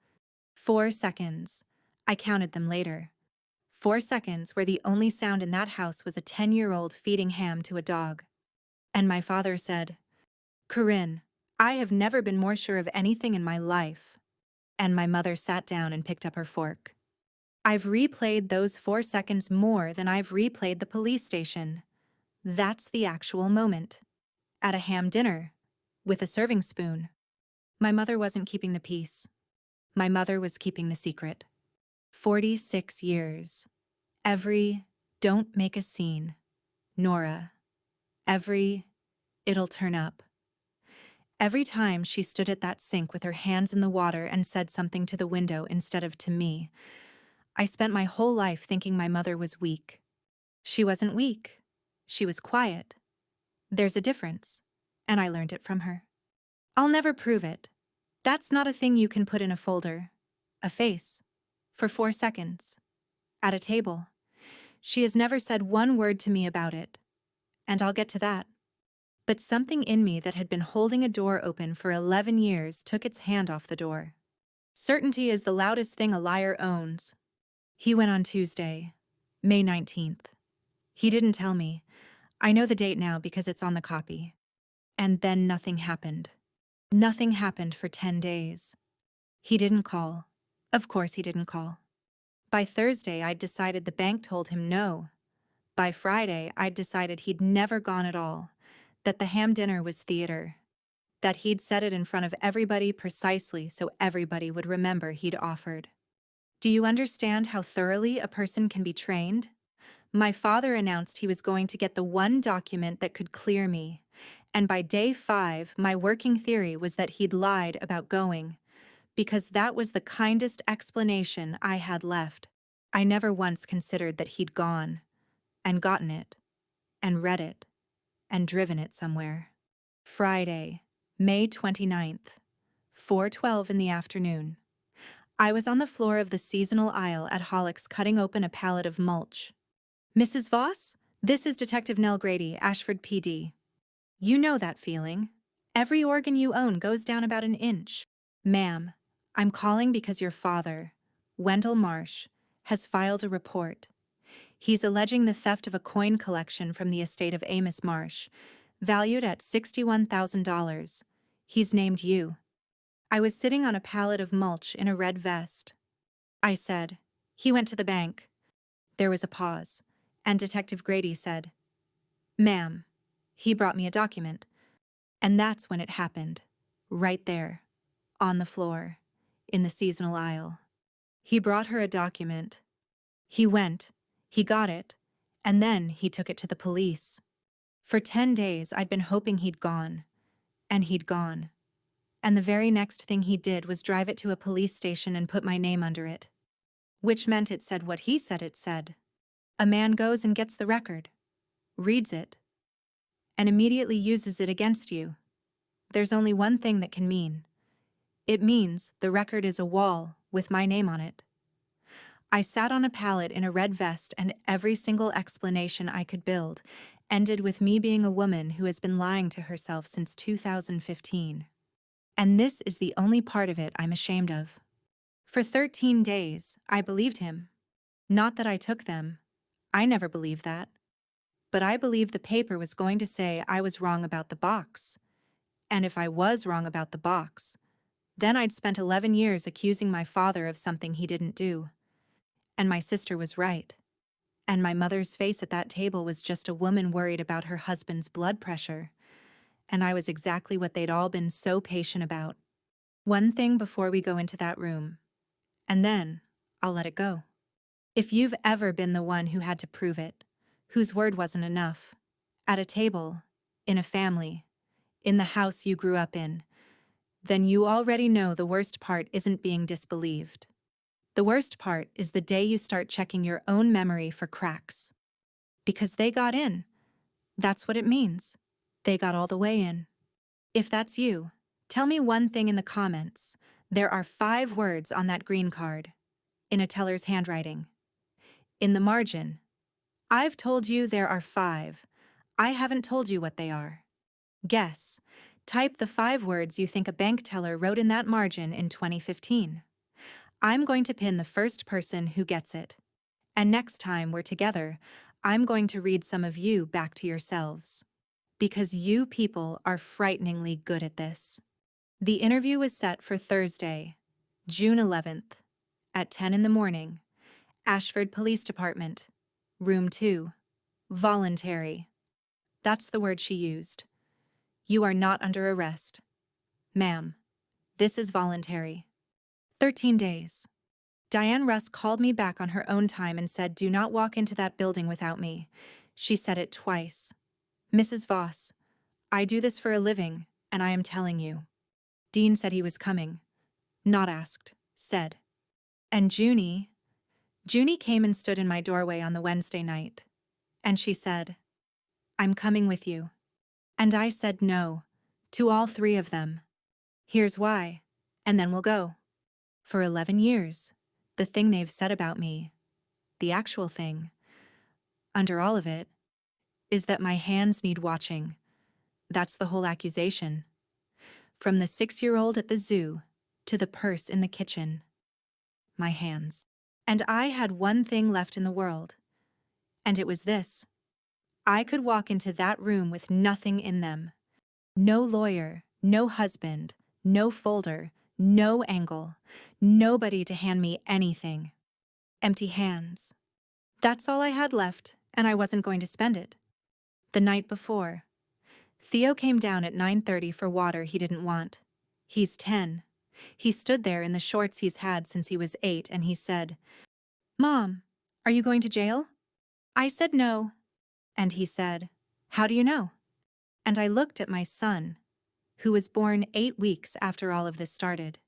4 seconds. I counted them later. 4 seconds where the only sound in that house was a 10-year-old feeding ham to a dog. And my father said, Corinne, I have never been more sure of anything in my life. And my mother sat down and picked up her fork. I've replayed those 4 seconds more than I've replayed the police station. That's the actual moment. At a ham dinner, with a serving spoon. My mother wasn't keeping the peace. My mother was keeping the secret. 46 years. Every, don't make a scene. Nora. Every, it'll turn up. Every time she stood at that sink with her hands in the water and said something to the window instead of to me, I spent my whole life thinking my mother was weak. She wasn't weak. She was quiet. There's a difference, and I learned it from her. I'll never prove it. That's not a thing you can put in a folder. A face. For 4 seconds. At a table. She has never said one word to me about it. And I'll get to that. But something in me that had been holding a door open for 11 years took its hand off the door. Certainty is the loudest thing a liar owns. He went on Tuesday, May 19th. He didn't tell me. I know the date now because it's on the copy. And then nothing happened. Nothing happened for 10 days. He didn't call. Of course he didn't call. By Thursday, I'd decided the bank told him no. By Friday, I'd decided he'd never gone at all, that the ham dinner was theater, that he'd said it in front of everybody precisely so everybody would remember he'd offered. Do you understand how thoroughly a person can be trained? My father announced he was going to get the one document that could clear me, and by day 5, my working theory was that he'd lied about going, because that was the kindest explanation I had left. I never once considered that he'd gone, and gotten it, and read it, and driven it somewhere. Friday, May 29th, 4:12 in the afternoon. I was on the floor of the seasonal aisle at Hollick's cutting open a pallet of mulch. Mrs. Voss, this is Detective Nell Grady, Ashford PD. You know that feeling. Every organ you own goes down about an inch. Ma'am, I'm calling because your father, Wendell Marsh, has filed a report. He's alleging the theft of a coin collection from the estate of Amos Marsh, valued at $61,000. He's named you. I was sitting on a pallet of mulch in a red vest. I said, he went to the bank. There was a pause, and Detective Grady said, Ma'am, he brought me a document. And that's when it happened. Right there. On the floor. In the seasonal aisle. He brought her a document. He went. He got it. And then he took it to the police. For 10 days I'd been hoping he'd gone. And he'd gone. And the very next thing he did was drive it to a police station and put my name under it. Which meant it said what he said it said. A man goes and gets the record. Reads it. And immediately uses it against you. There's only one thing that can mean. It means the record is a wall with my name on it. I sat on a pallet in a red vest, and every single explanation I could build ended with me being a woman who has been lying to herself since 2015. And this is the only part of it I'm ashamed of. For 13 days, I believed him. Not that I took them. I never believed that. But I believed the paper was going to say I was wrong about the box. And if I was wrong about the box, then I'd spent 11 years accusing my father of something he didn't do. And my sister was right. And my mother's face at that table was just a woman worried about her husband's blood pressure. And I was exactly what they'd all been so patient about. One thing before we go into that room. And then I'll let it go. If you've ever been the one who had to prove it, whose word wasn't enough, at a table, in a family, in the house you grew up in, then you already know the worst part isn't being disbelieved. The worst part is the day you start checking your own memory for cracks. Because they got in. That's what it means. They got all the way in. If that's you, tell me one thing in the comments. There are 5 words on that green card. In a teller's handwriting. In the margin. I've told you there are 5. I haven't told you what they are. Guess. Type the 5 words you think a bank teller wrote in that margin in 2015. I'm going to pin the first person who gets it. And next time we're together, I'm going to read some of you back to yourselves. Because you people are frighteningly good at this. The interview was set for Thursday, June 11th, at 10 in the morning, Ashford Police Department, Room 2, voluntary. That's the word she used. You are not under arrest. Ma'am, this is voluntary. 13 days. Diane Russ called me back on her own time and said, "Do not walk into that building without me." She said it twice. "Mrs. Voss, I do this for a living, and I am telling you." Dean said he was coming. Not asked. Said. And Junie came and stood in my doorway on the Wednesday night. And she said, "I'm coming with you." And I said no, to all three of them. "Here's why, and then we'll go." For 11 years, the thing they've said about me, the actual thing, under all of it, is that my hands need watching. That's the whole accusation. From the 6-year-old at the zoo to the purse in the kitchen. My hands. And I had one thing left in the world. And it was this. I could walk into that room with nothing in them. No lawyer, no husband, no folder, no angle, nobody to hand me anything. Empty hands. That's all I had left, and I wasn't going to spend it. The night before, Theo came down at 9:30 for water he didn't want. He's 10. He stood there in the shorts he's had since he was 8, and he said, "Mom, are you going to jail?" I said no. And he said, "How do you know?" And I looked at my son, who was born 8 weeks after all of this started,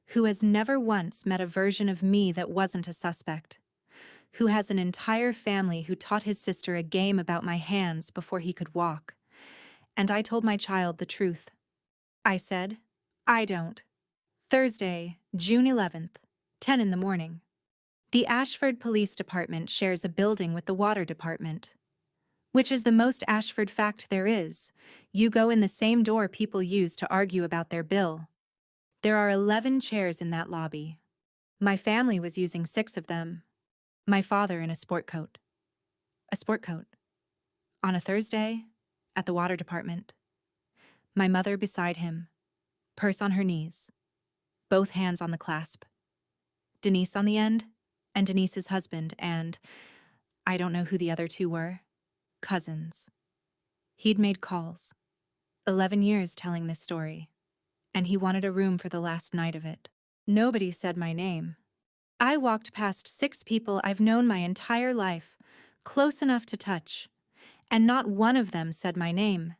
who has never once met a version of me that wasn't a suspect, who has an entire family who taught his sister a game about my hands before he could walk. And I told my child the truth. I said, "I don't." Thursday, June 11th, 10 in the morning. The Ashford Police Department shares a building with the Water Department. Which is the most Ashford fact there is. You go in the same door people use to argue about their bill. There are 11 chairs in that lobby. My family was using 6 of them. My father in a sport coat. A sport coat. On a Thursday, at the Water Department. My mother beside him, purse on her knees, both hands on the clasp. Denise on the end, and Denise's husband, and I don't know who the other 2 were. Cousins. He'd made calls. 11 years telling this story, and he wanted a room for the last night of it. Nobody said my name. I walked past 6 people I've known my entire life, close enough to touch, and not one of them said my name.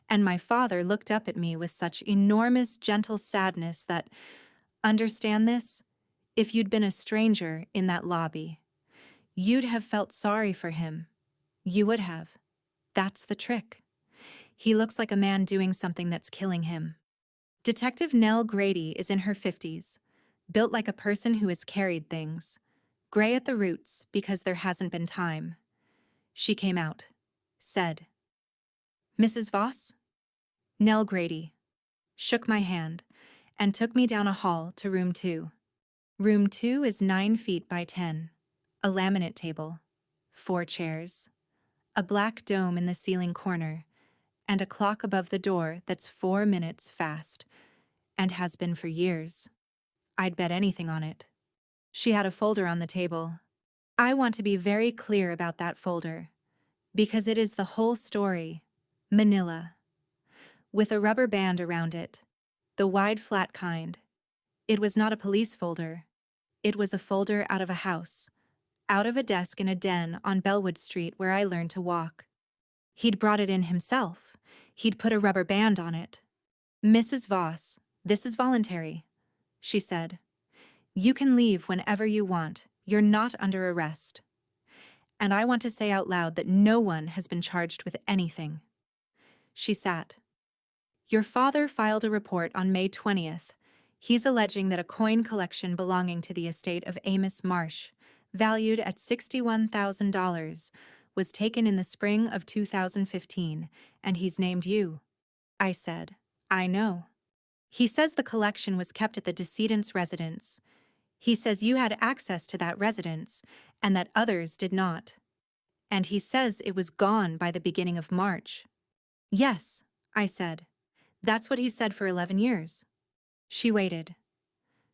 And my father looked up at me with such enormous, gentle sadness that, understand this, if you'd been a stranger in that lobby, you'd have felt sorry for him. You would have. That's the trick. He looks like a man doing something that's killing him. Detective Nell Grady is in her 50s, built like a person who has carried things, gray at the roots because there hasn't been time. She came out, said, "Mrs. Voss?" Nell Grady shook my hand and took me down a hall to room 2. Room 2 is 9 feet by 10, a laminate table, 4 chairs, a black dome in the ceiling corner, and a clock above the door that's 4 minutes fast, and has been for years. I'd bet anything on it. She had a folder on the table. I want to be very clear about that folder, because it is the whole story, Manila, with a rubber band around it, the wide flat kind. It was not a police folder. It was a folder out of a house, out of a desk in a den on Bellwood Street where I learned to walk. He'd brought it in himself. He'd put a rubber band on it. "Mrs. Voss, this is voluntary," she said. "You can leave whenever you want. You're not under arrest." And I want to say out loud that no one has been charged with anything. She sat. "Your father filed a report on May 20th. He's alleging that a coin collection belonging to the estate of Amos Marsh, valued at $61,000, was taken in the spring of 2015, and he's named you." I said, "I know." "He says the collection was kept at the decedent's residence. He says you had access to that residence, and that others did not. And he says it was gone by the beginning of March." "Yes," I said. "That's what he said for 11 years. She waited.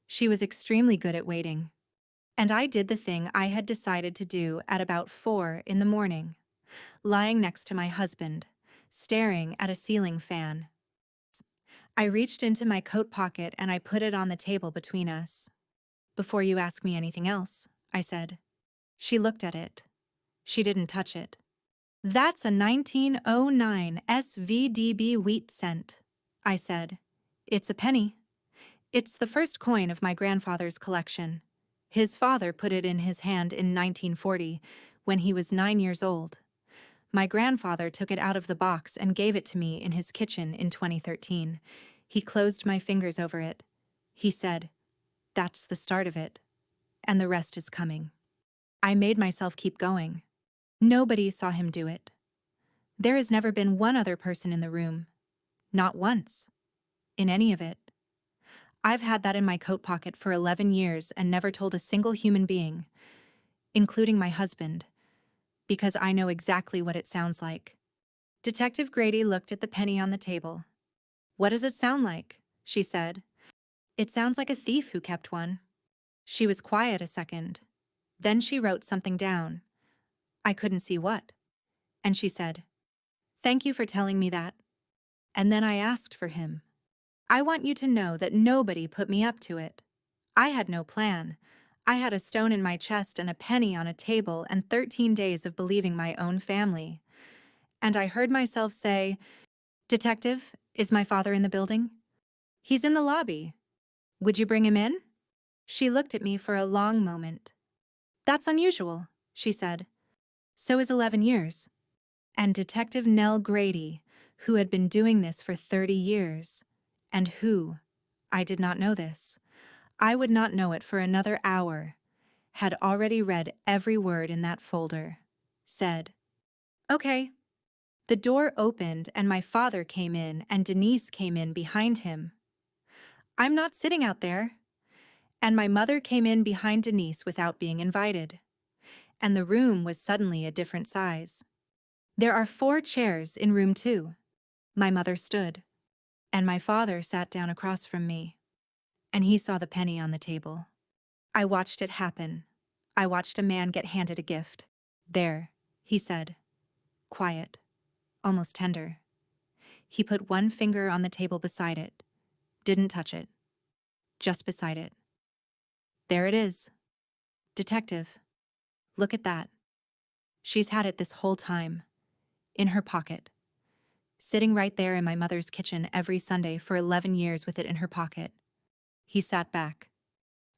She was extremely good at waiting. And I did the thing I had decided to do at about 4 in the morning, lying next to my husband, staring at a ceiling fan. I reached into my coat pocket and I put it on the table between us. "Before you ask me anything else," I said. She looked at it. She didn't touch it. "That's a 1909 SVDB wheat cent," I said. "It's a penny. It's the first coin of my grandfather's collection. His father put it in his hand in 1940, when he was 9 years old. My grandfather took it out of the box and gave it to me in his kitchen in 2013. He closed my fingers over it. He said, 'That's the start of it, and the rest is coming.'" I made myself keep going. Nobody saw him do it. There has never been one other person in the room. Not once. In any of it. I've had that in my coat pocket for 11 years and never told a single human being, including my husband, because I know exactly what it sounds like. Detective Grady looked at the penny on the table. "What does it sound like?" she said. "It sounds like a thief who kept one." She was quiet a second. Then she wrote something down. I couldn't see what. And she said, "Thank you for telling me that." And then I asked for him. "I want you to know that nobody put me up to it. I had no plan. I had a stone in my chest and a penny on a table and 13 days of believing my own family. And I heard myself say, 'Detective, is my father in the building?' 'He's in the lobby. Would you bring him in?' She looked at me for a long moment. 'That's unusual,' she said. 'So is 11 years. And Detective Nell Grady, who had been doing this for 30 years, and who, I did not know this, I would not know it for another hour, had already read every word in that folder, said, 'Okay.' The door opened and my father came in and Denise came in behind him. 'I'm not sitting out there.' And my mother came in behind Denise without being invited. And the room was suddenly a different size. 'There are 4 chairs in room 2. My mother stood. And my father sat down across from me. And he saw the penny on the table. I watched it happen. I watched a man get handed a gift. 'There,' he said. Quiet. Almost tender. He put one finger on the table beside it. Didn't touch it. Just beside it. 'There it is. Detective. Look at that. She's had it this whole time. In her pocket. Sitting right there in my mother's kitchen every Sunday for 11 years with it in her pocket.' He sat back.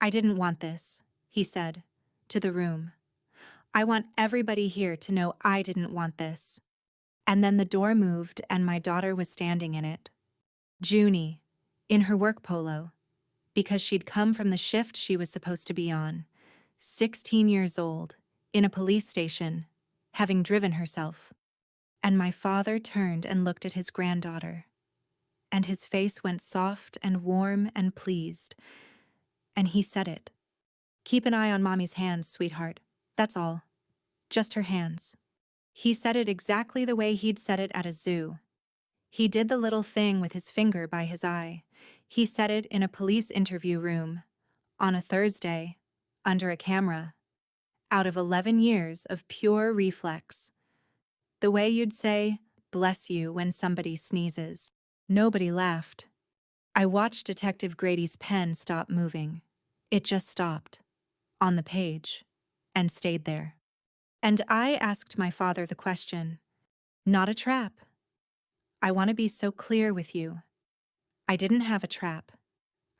'I didn't want this,' he said, to the room. 'I want everybody here to know I didn't want this.' And then the door moved and my daughter was standing in it. Junie, in her work polo, because she'd come from the shift she was supposed to be on, 16 years old, in a police station, having driven herself. And my father turned and looked at his granddaughter, and his face went soft and warm and pleased, and he said it. 'Keep an eye on Mommy's hands, sweetheart. That's all. Just her hands.' He said it exactly the way he'd said it at a zoo. He did the little thing with his finger by his eye. He said it in a police interview room, on a Thursday, under a camera, out of 11 years of pure reflex. The way you'd say, 'Bless you,' when somebody sneezes. Nobody laughed. I watched Detective Grady's pen stop moving. It just stopped, on the page, and stayed there. And I asked my father the question, 'Not a trap?' I want to be so clear with you. I didn't have a trap.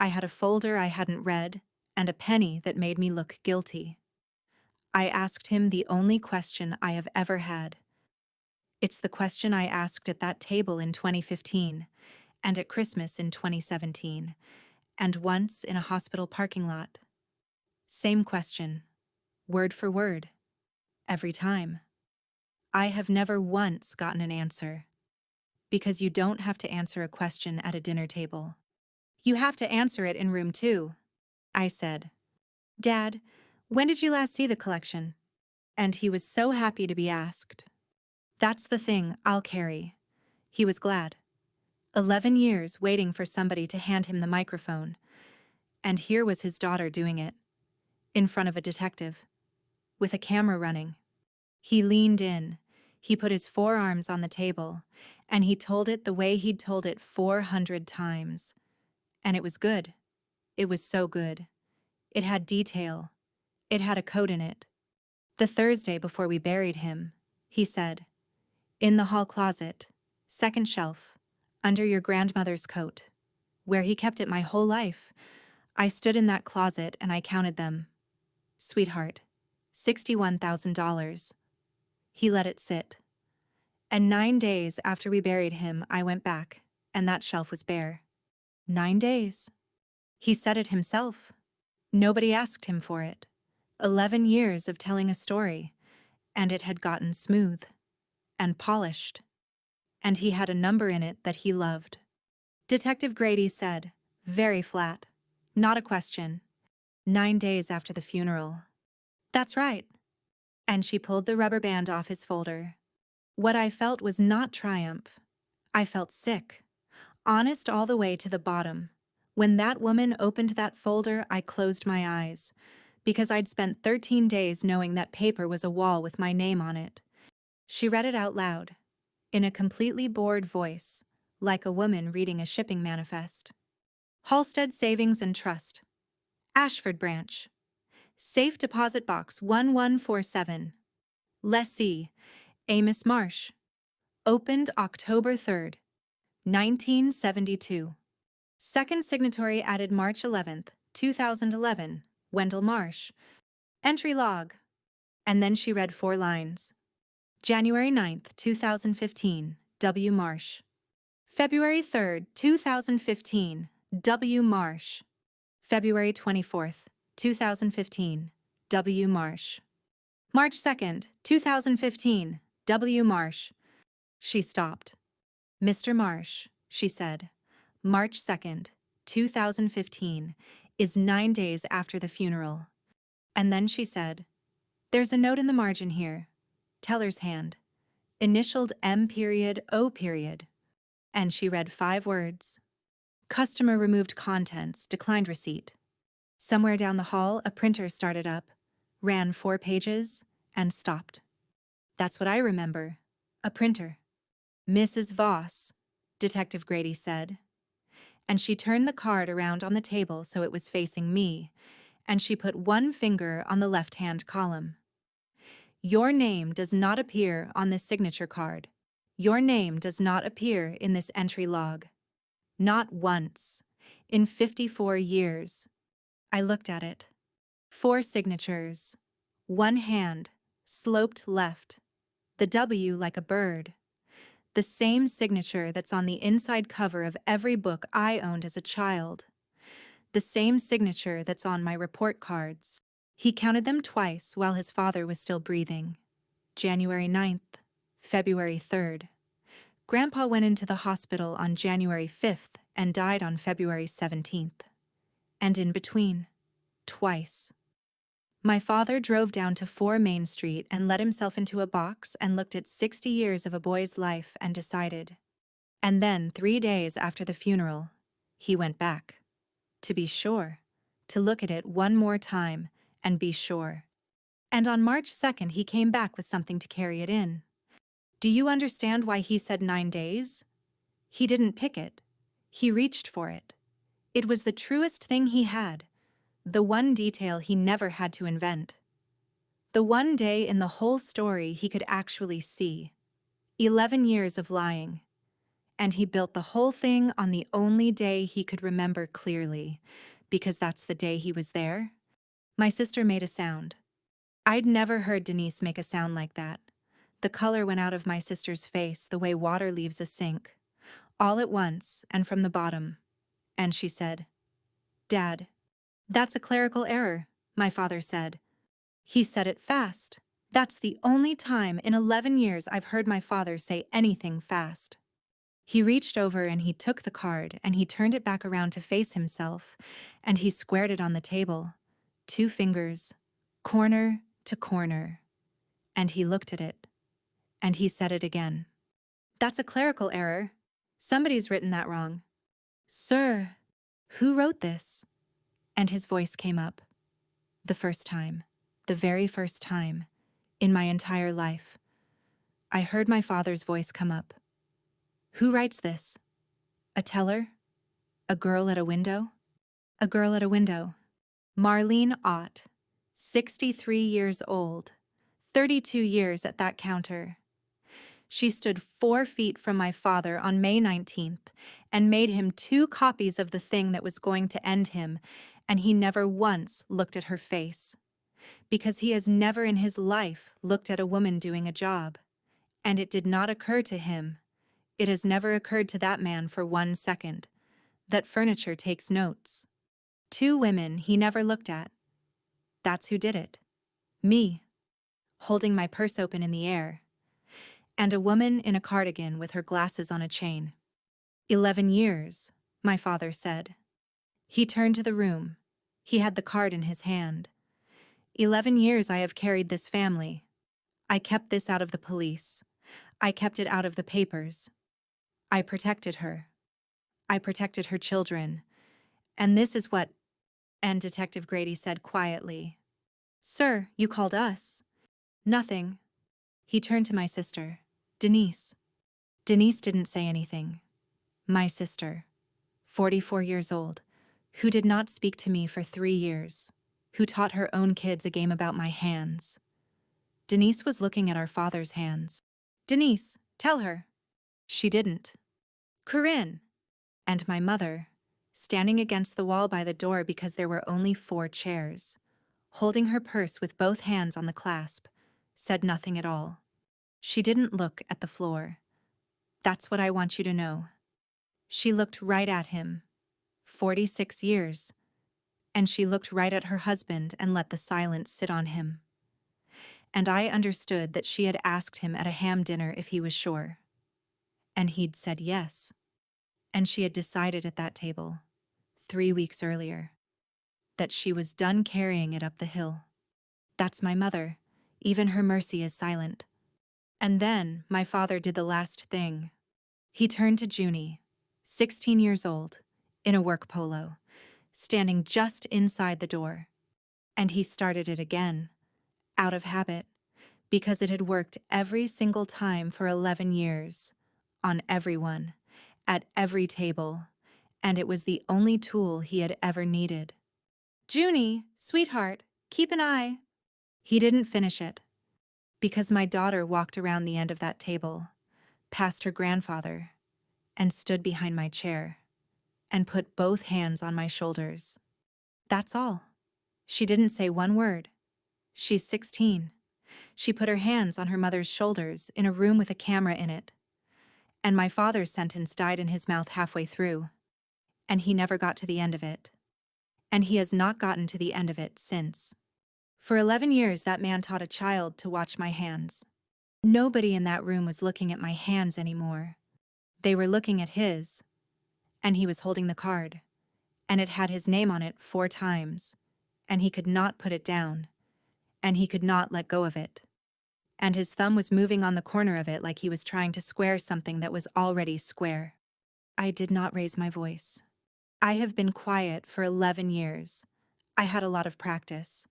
I had a folder I hadn't read, and a penny that made me look guilty. I asked him the only question I have ever had. It's the question I asked at that table in 2015, and at Christmas in 2017, and once in a hospital parking lot. Same question, word for word, every time. I have never once gotten an answer. Because you don't have to answer a question at a dinner table. You have to answer it in room 2, I said. 'Dad, when did you last see the collection?' And he was so happy to be asked. That's the thing I'll carry. He was glad. 11 years waiting for somebody to hand him the microphone. And here was his daughter doing it. In front of a detective. With a camera running. He leaned in. He put his forearms on the table, and he told it the way he'd told it 400 times. And it was good. It was so good. It had detail. It had a code in it. The Thursday before we buried him, he said, "In the hall closet, second shelf, under your grandmother's coat," where he kept it my whole life. I stood in that closet and I counted them. Sweetheart, $61,000. He let it sit. And 9 days after we buried him, I went back, and that shelf was bare. 9 days. He said it himself. Nobody asked him for it. 11 years of telling a story, and it had gotten smooth and polished, and he had a number in it that he loved. Detective Grady said, very flat, not a question, 9 days after the funeral. That's right. And she pulled the rubber band off his folder. What I felt was not triumph. I felt sick, honest all the way to the bottom. When that woman opened that folder, I closed my eyes, because I'd spent 13 days knowing that paper was a wall with my name on it. She read it out loud, in a completely bored voice, like a woman reading a shipping manifest. Halstead Savings and Trust, Ashford Branch, Safe Deposit Box 1147, Lessee, Amos Marsh, opened October 3rd, 1972. Second signatory added March 11th, 2011, Wendell Marsh. Entry log. And then she read 4 lines. January 9th, 2015, W. Marsh. February 3rd, 2015, W. Marsh. February 24th, 2015, W. Marsh. March 2nd, 2015, W. Marsh. She stopped. Mr. Marsh, she said, March 2nd, 2015, is 9 days after the funeral. And then she said, there's a note in the margin here. Teller's hand. Initialed M period O period. And she read 5 words. Customer removed contents, declined receipt. Somewhere down the hall, a printer started up, ran 4 pages, and stopped. That's what I remember. A printer. Mrs. Voss, Detective Grady said. And she turned the card around on the table so it was facing me, and she put 1 finger on the left-hand column. Your name does not appear on this signature card. Your name does not appear in this entry log. Not once. In 54 years. I looked at it. 4 signatures. 1 hand, sloped left. The W like a bird. The same signature that's on the inside cover of every book I owned as a child. The same signature that's on my report cards. He counted them twice while his father was still breathing. January 9th, February 3rd. Grandpa went into the hospital on January 5th and died on February 17th. And in between, twice. My father drove down to 4 Main Street and let himself into a box and looked at 60 years of a boy's life and decided. And then 3 days after the funeral, he went back. To be sure. To look at it one more time and be sure. And on March 2nd, he came back with something to carry it in. Do you understand why he said 9 days? He didn't pick it. He reached for it. It was the truest thing he had. The one detail he never had to invent. The one day in the whole story he could actually see. 11 years of lying. And he built the whole thing on the only day he could remember clearly, because that's the day he was there. My sister made a sound. I'd never heard Denise make a sound like that. The color went out of my sister's face the way water leaves a sink, all at once and from the bottom. And she said, Dad, that's a clerical error, my father said. He said it fast. That's the only time in 11 years I've heard my father say anything fast. He reached over and he took the card and he turned it back around to face himself, and he squared it on the table, 2 fingers, corner to corner. And he looked at it, and he said it again. That's a clerical error. Somebody's written that wrong. Sir, who wrote this? And his voice came up. The first time, the very first time, in my entire life. I heard my father's voice come up. Who writes this? A teller? A girl at a window? A girl at a window. Marlene Ott, 63 years old, 32 years at that counter. She stood 4 feet from my father on May 19th and made him 2 copies of the thing that was going to end him, and he never once looked at her face. Because he has never in his life looked at a woman doing a job. And it did not occur to him, it has never occurred to that man for 1 second, that furniture takes notes. 2 women he never looked at. That's who did it. Me, holding my purse open in the air. And a woman in a cardigan with her glasses on a chain. 11 years, my father said. He turned to the room. He had the card in his hand. 11 years I have carried this family. I kept this out of the police. I kept it out of the papers. I protected her. I protected her children. And this is what... And Detective Grady said quietly, "Sir, you called us." "Nothing." He turned to my sister, Denise. Denise didn't say anything. My sister, 44 years old, who did not speak to me for 3 years, who taught her own kids a game about my hands. Denise was looking at our father's hands. "Denise, tell her." She didn't. "Corinne." And my mother, standing against the wall by the door because there were only 4 chairs, holding her purse with both hands on the clasp, said nothing at all. She didn't look at the floor. That's what I want you to know. She looked right at him. 46 years. And she looked right at her husband and let the silence sit on him. And I understood that she had asked him at a ham dinner if he was sure. And he'd said yes. And she had decided at that table, 3 weeks earlier, that she was done carrying it up the hill. That's my mother. Even her mercy is silent. And then my father did the last thing. He turned to Junie, 16 years old, in a work polo, standing just inside the door. And he started it again, out of habit, because it had worked every single time for 11 years, on everyone, at every table, and it was the only tool he had ever needed. "Junie, sweetheart, keep an eye." He didn't finish it, because my daughter walked around the end of that table, past her grandfather, and stood behind my chair, and put both hands on my shoulders. That's all. She didn't say one word. She's 16. She put her hands on her mother's shoulders in a room with a camera in it. And my father's sentence died in his mouth halfway through, and he never got to the end of it. And he has not gotten to the end of it since. For 11 years, that man taught a child to watch my hands. Nobody in that room was looking at my hands anymore. They were looking at his, and he was holding the card, and it had his name on it 4 times, and he could not put it down, and he could not let go of it. And his thumb was moving on the corner of it like he was trying to square something that was already square. I did not raise my voice. I have been quiet for 11 years. I had a lot of practice.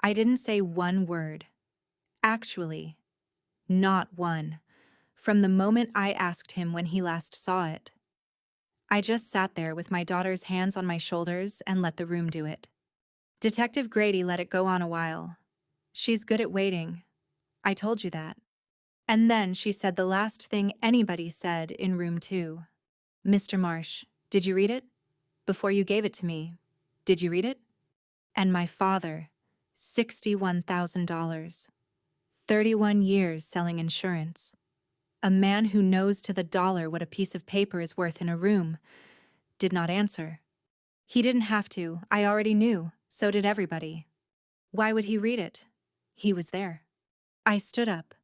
I didn't say one word. Actually, not one. From the moment I asked him when he last saw it. I just sat there with my daughter's hands on my shoulders and let the room do it. Detective Grady let it go on a while. She's good at waiting. I told you that. And then she said the last thing anybody said in room 2. "Mr. Marsh, did you read it? Before you gave it to me, did you read it?" And my father, $61,000. 31 years selling insurance. A man who knows to the dollar what a piece of paper is worth in a room, did not answer. He didn't have to. I already knew. So did everybody. Why would he read it? He was there. I stood up.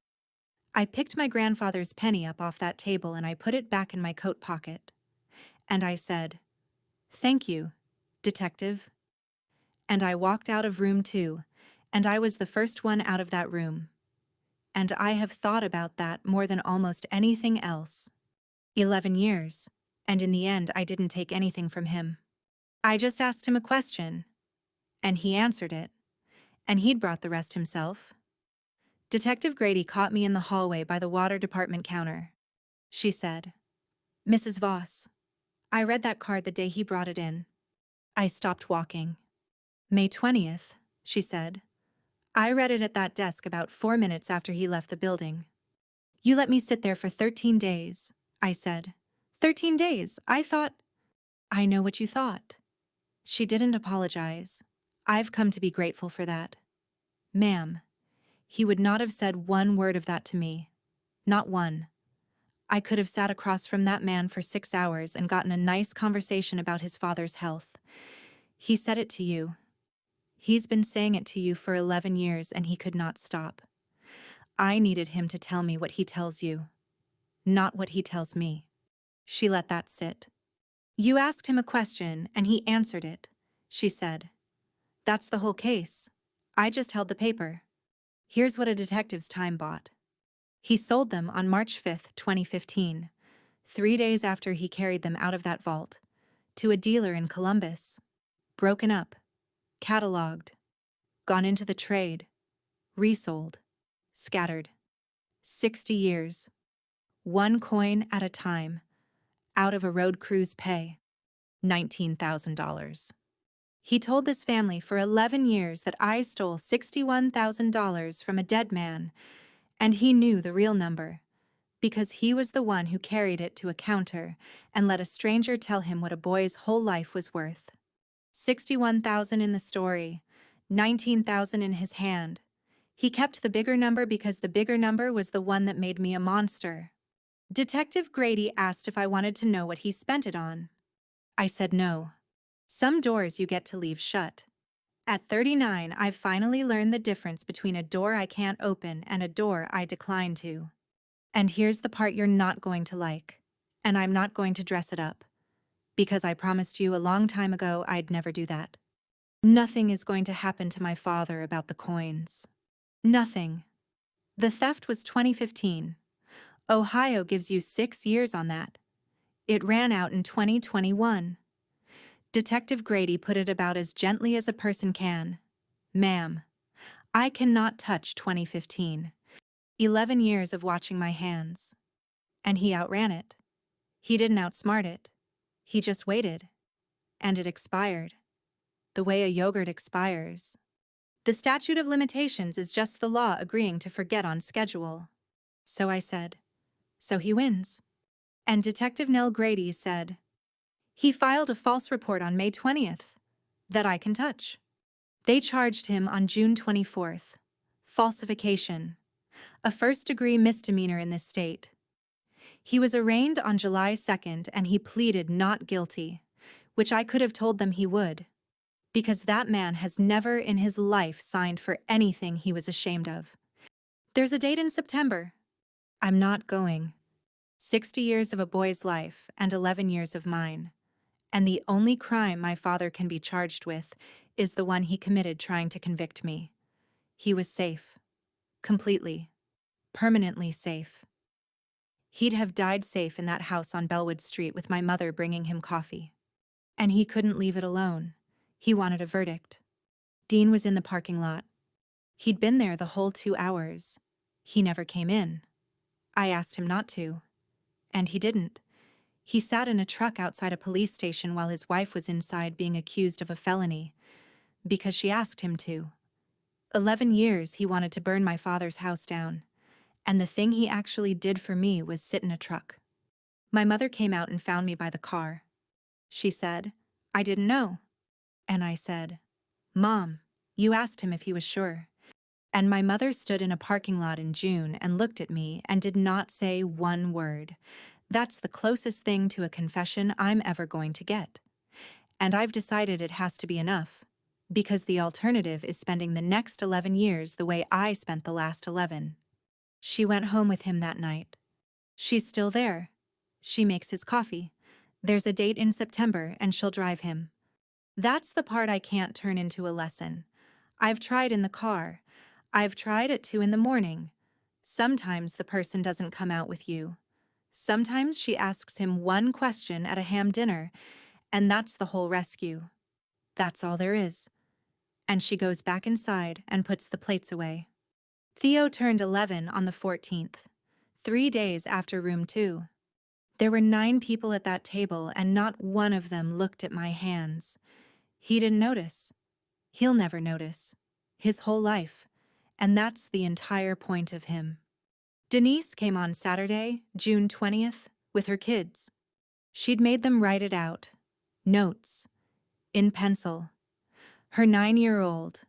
I picked my grandfather's penny up off that table and I put it back in my coat pocket. And I said, "Thank you, detective." And I walked out of room 2, and I was the first one out of that room. And I have thought about that more than almost anything else. 11 years, and in the end I didn't take anything from him. I just asked him a question, and he answered it, and he'd brought the rest himself. Detective Grady caught me in the hallway by the water department counter. She said, "Mrs. Voss, I read that card the day he brought it in." I stopped walking. "May 20th, she said. "I read it at that desk about 4 minutes after he left the building." "You let me sit there for 13 days, I said. 13 days, I thought— "I know what you thought." She didn't apologize. I've come to be grateful for that. "Ma'am, he would not have said one word of that to me. Not one. I could have sat across from that man for 6 hours and gotten a nice conversation about his father's health. He said it to you. He's been saying it to you for 11 years and he could not stop. I needed him to tell me what he tells you, not what he tells me." She let that sit. "You asked him a question and he answered it," she said. "That's the whole case. I just held the paper. Here's what a detective's time bought." He sold them on March 5th, 2015, 3 days after he carried them out of that vault, to a dealer in Columbus. Broken up, cataloged, gone into the trade, resold, scattered. 60 years. One coin at a time, out of a road crew's pay. $19,000. He told this family for 11 years that I stole $61,000 from a dead man, and he knew the real number, because he was the one who carried it to a counter and let a stranger tell him what a boy's whole life was worth. 61,000 in the story, 19,000 in his hand. He kept the bigger number because the bigger number was the one that made me a monster. Detective Grady asked if I wanted to know what he spent it on. I said no. Some doors you get to leave shut. At 39, I've finally learned the difference between a door I can't open and a door I decline to. And here's the part you're not going to like. And I'm not going to dress it up. Because I promised you a long time ago I'd never do that. Nothing is going to happen to my father about the coins. Nothing. The theft was 2015. Ohio gives you 6 years on that. It ran out in 2021. Detective Grady put it about as gently as a person can. "Ma'am, I cannot touch 2015. 11 years of watching my hands." And he outran it. He didn't outsmart it. He just waited. And it expired. The way a yogurt expires. The statute of limitations is just the law agreeing to forget on schedule. So I said, "So he wins." And Detective Nell Grady said, "He filed a false report on May 20th. That I can touch." They charged him on June 24th. Falsification. A first-degree misdemeanor in this state. He was arraigned on July 2nd and he pleaded not guilty, which I could have told them he would, because that man has never in his life signed for anything he was ashamed of. There's a date in September. I'm not going. 60 years of a boy's life and 11 years of mine. And the only crime my father can be charged with is the one he committed trying to convict me. He was safe. Completely. Permanently safe. He'd have died safe in that house on Bellwood Street with my mother bringing him coffee. And he couldn't leave it alone. He wanted a verdict. Dean was in the parking lot. He'd been there the whole 2 hours. He never came in. I asked him not to. And he didn't. He sat in a truck outside a police station while his wife was inside being accused of a felony, because she asked him to. 11 years he wanted to burn my father's house down, and the thing he actually did for me was sit in a truck. My mother came out and found me by the car. She said, "I didn't know." And I said, "Mom, you asked him if he was sure." And my mother stood in a parking lot in June and looked at me and did not say one word. That's the closest thing to a confession I'm ever going to get. And I've decided it has to be enough, because the alternative is spending the next 11 years the way I spent the last 11. She went home with him that night. She's still there. She makes his coffee. There's a date in September and she'll drive him. That's the part I can't turn into a lesson. I've tried in the car. I've tried at 2 in the morning. Sometimes the person doesn't come out with you. Sometimes she asks him one question at a ham dinner, and that's the whole rescue. That's all there is. And she goes back inside and puts the plates away. Theo turned 11 on the 14th, 3 days after room 2. There were 9 people at that table and not one of them looked at my hands. He didn't notice. He'll never notice. His whole life. And that's the entire point of him. Denise came on Saturday, June 20th, with her kids. She'd made them write it out. Notes. In pencil. Her 9-year-old,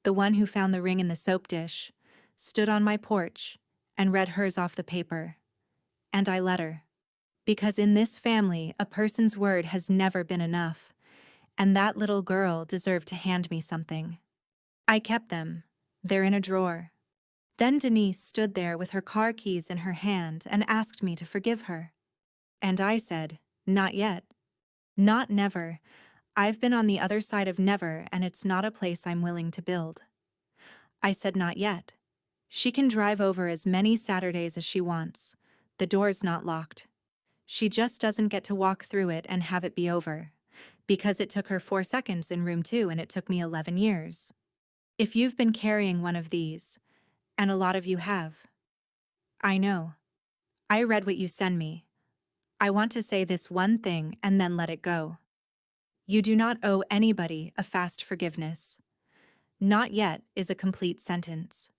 the one who found the ring in the soap dish, stood on my porch and read hers off the paper. And I let her. Because in this family, a person's word has never been enough, and that little girl deserved to hand me something. I kept them. They're in a drawer. Then Denise stood there with her car keys in her hand and asked me to forgive her. And I said, not yet. Not never. I've been on the other side of never, and it's not a place I'm willing to build. I said not yet. She can drive over as many Saturdays as she wants. The door's not locked. She just doesn't get to walk through it and have it be over. Because it took her 4 seconds in room 2 and it took me 11 years. If you've been carrying one of these, and a lot of you have. I know. I read what you send me. I want to say this one thing and then let it go. You do not owe anybody a fast forgiveness. Not yet is a complete sentence.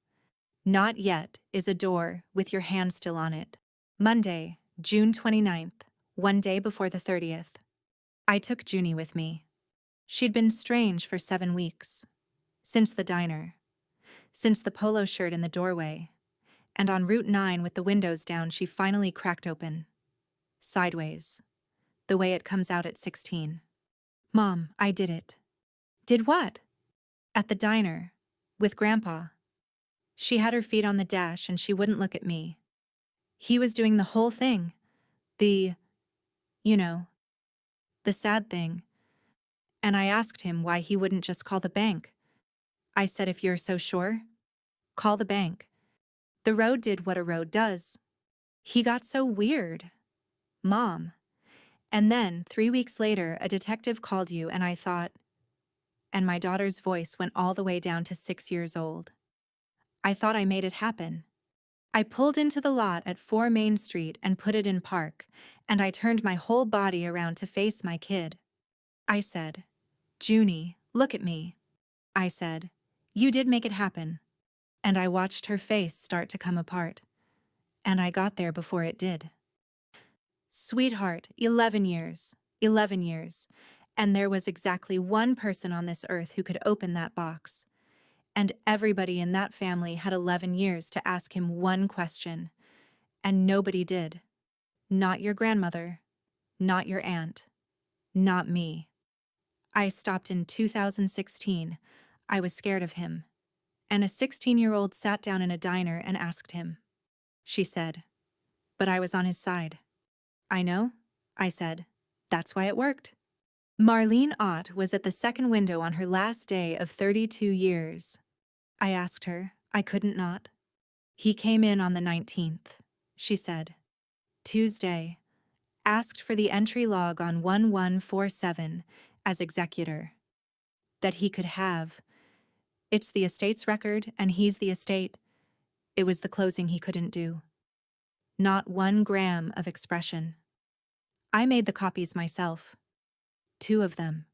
Not yet is a door with your hand still on it. Monday, June 29th, one day before the 30th. I took Junie with me. She'd been strange for 7 weeks. Since the diner. Since the polo shirt in the doorway. And on Route 9 with the windows down, she finally cracked open. Sideways. The way it comes out at 16. Mom, I did it. Did what? At the diner. With Grandpa. She had her feet on the dash and she wouldn't look at me. He was doing the whole thing. The sad thing. And I asked him why he wouldn't just call the bank. I said, if you're so sure, call the bank. The road did what a road does. He got so weird. Mom. And then, 3 weeks later, a detective called you and I thought, and my daughter's voice went all the way down to 6 years old. I thought I made it happen. I pulled into the lot at 4 Main Street and put it in park, and I turned my whole body around to face my kid. I said, Junie, look at me. I said, you did make it happen. And I watched her face start to come apart. And I got there before it did. Sweetheart, 11 years. 11 years. And there was exactly one person on this earth who could open that box. And everybody in that family had 11 years to ask him one question. And nobody did. Not your grandmother. Not your aunt. Not me. I stopped in 2016. I was scared of him. And a 16-year-old sat down in a diner and asked him. She said, but I was on his side. I know, I said. That's why it worked. Marlene Ott was at the second window on her last day of 32 years. I asked her. I couldn't not. He came in on the 19th, she said. Tuesday. Asked for the entry log on 1147 as executor. That he could have. It's the estate's record and he's the estate. It was the closing he couldn't do. Not 1 gram of expression. I made the copies myself. 2 of them.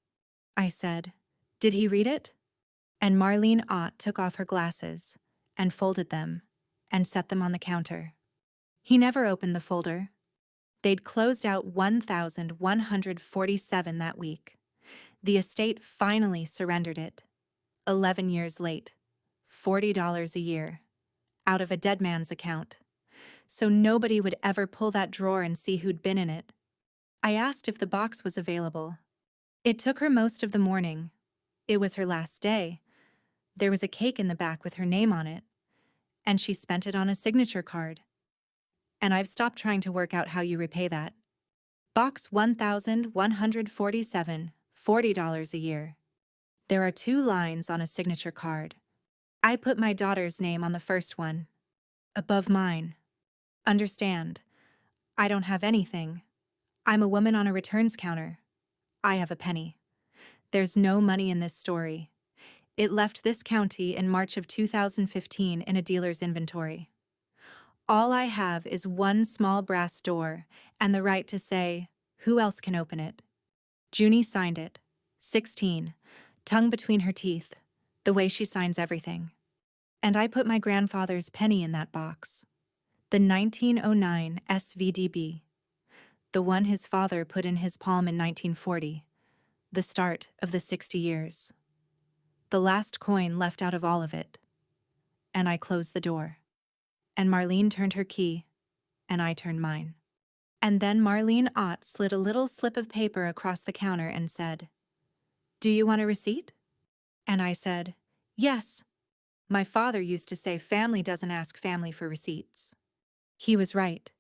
I said, did he read it? And Marlene Ott took off her glasses and folded them and set them on the counter. He never opened the folder. They'd closed out 1,147 that week. The estate finally surrendered it. 11 years late. $40 a year. Out of a dead man's account. So nobody would ever pull that drawer and see who'd been in it. I asked if the box was available. It took her most of the morning. It was her last day. There was a cake in the back with her name on it. And she spent it on a signature card. And I've stopped trying to work out how you repay that. Box 1,147, $40 a year. There are 2 lines on a signature card. I put my daughter's name on the first one. Above mine. Understand. I don't have anything. I'm a woman on a returns counter. I have a penny. There's no money in this story. It left this county in March of 2015 in a dealer's inventory. All I have is one small brass door and the right to say, who else can open it? Junie signed it. 16, tongue between her teeth, the way she signs everything. And I put my grandfather's penny in that box. The 1909 SVDB. The one his father put in his palm in 1940. The start of the 60 years. The last coin left out of all of it. And I closed the door. And Marlene turned her key, and I turned mine. And then Marlene Ott slid a little slip of paper across the counter and said, "Do you want a receipt?" And I said, "Yes." My father used to say family doesn't ask family for receipts. He was right.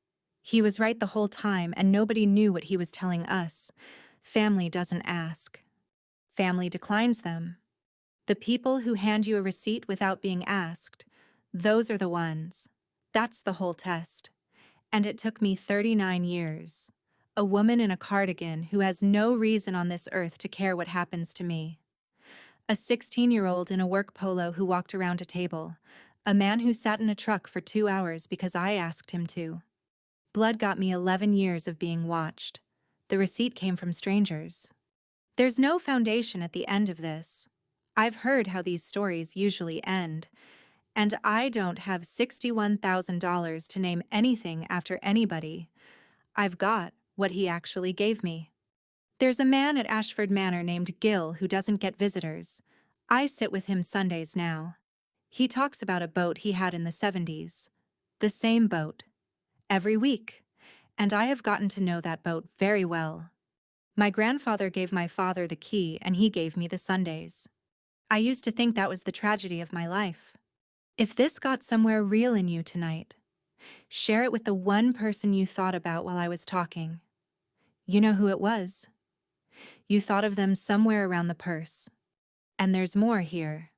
He was right the whole time, and nobody knew what he was telling us. Family doesn't ask. Family declines them. The people who hand you a receipt without being asked, those are the ones. That's the whole test. And it took me 39 years. A woman in a cardigan who has no reason on this earth to care what happens to me. A 16-year-old in a work polo who walked around a table. A man who sat in a truck for 2 hours because I asked him to. Blood got me 11 years of being watched. The receipt came from strangers. There's no foundation at the end of this. I've heard how these stories usually end, and I don't have $61,000 to name anything after anybody. I've got what he actually gave me. There's a man at Ashford Manor named Gil who doesn't get visitors. I sit with him Sundays now. He talks about a boat he had in the 70s. The same boat. Every week. And I have gotten to know that boat very well. My grandfather gave my father the key and he gave me the Sundays. I used to think that was the tragedy of my life. If this got somewhere real in you tonight, share it with the one person you thought about while I was talking. You know who it was. You thought of them somewhere around the purse. And there's more here.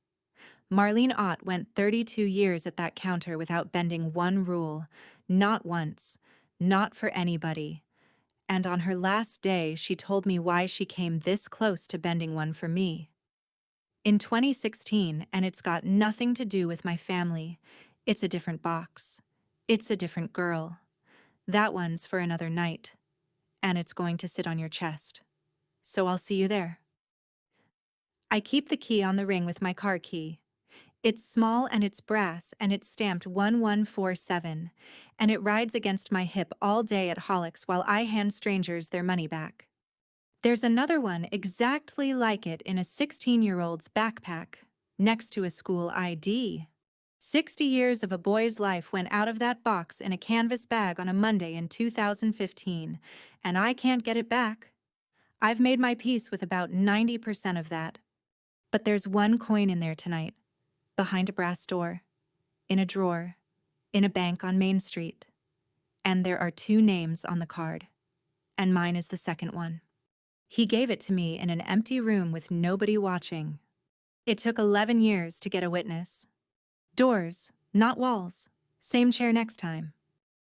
Marlene Ott went 32 years at that counter without bending one rule, not once, not for anybody. And on her last day, she told me why she came this close to bending one for me. In 2016, and it's got nothing to do with my family. It's a different box. It's a different girl. That one's for another night. And it's going to sit on your chest. So I'll see you there. I keep the key on the ring with my car key. It's small and it's brass and it's stamped 1147, and it rides against my hip all day at Holics while I hand strangers their money back. There's another one exactly like it in a 16-year-old's backpack, next to a school ID. 60 years of a boy's life went out of that box in a canvas bag on a Monday in 2015, and I can't get it back. I've made my peace with about 90% of that. But there's one coin in there tonight, behind a brass door, in a drawer, in a bank on Main Street. And there are 2 names on the card, and mine is the second one. He gave it to me in an empty room with nobody watching. It took 11 years to get a witness. Doors, not walls. Same chair next time.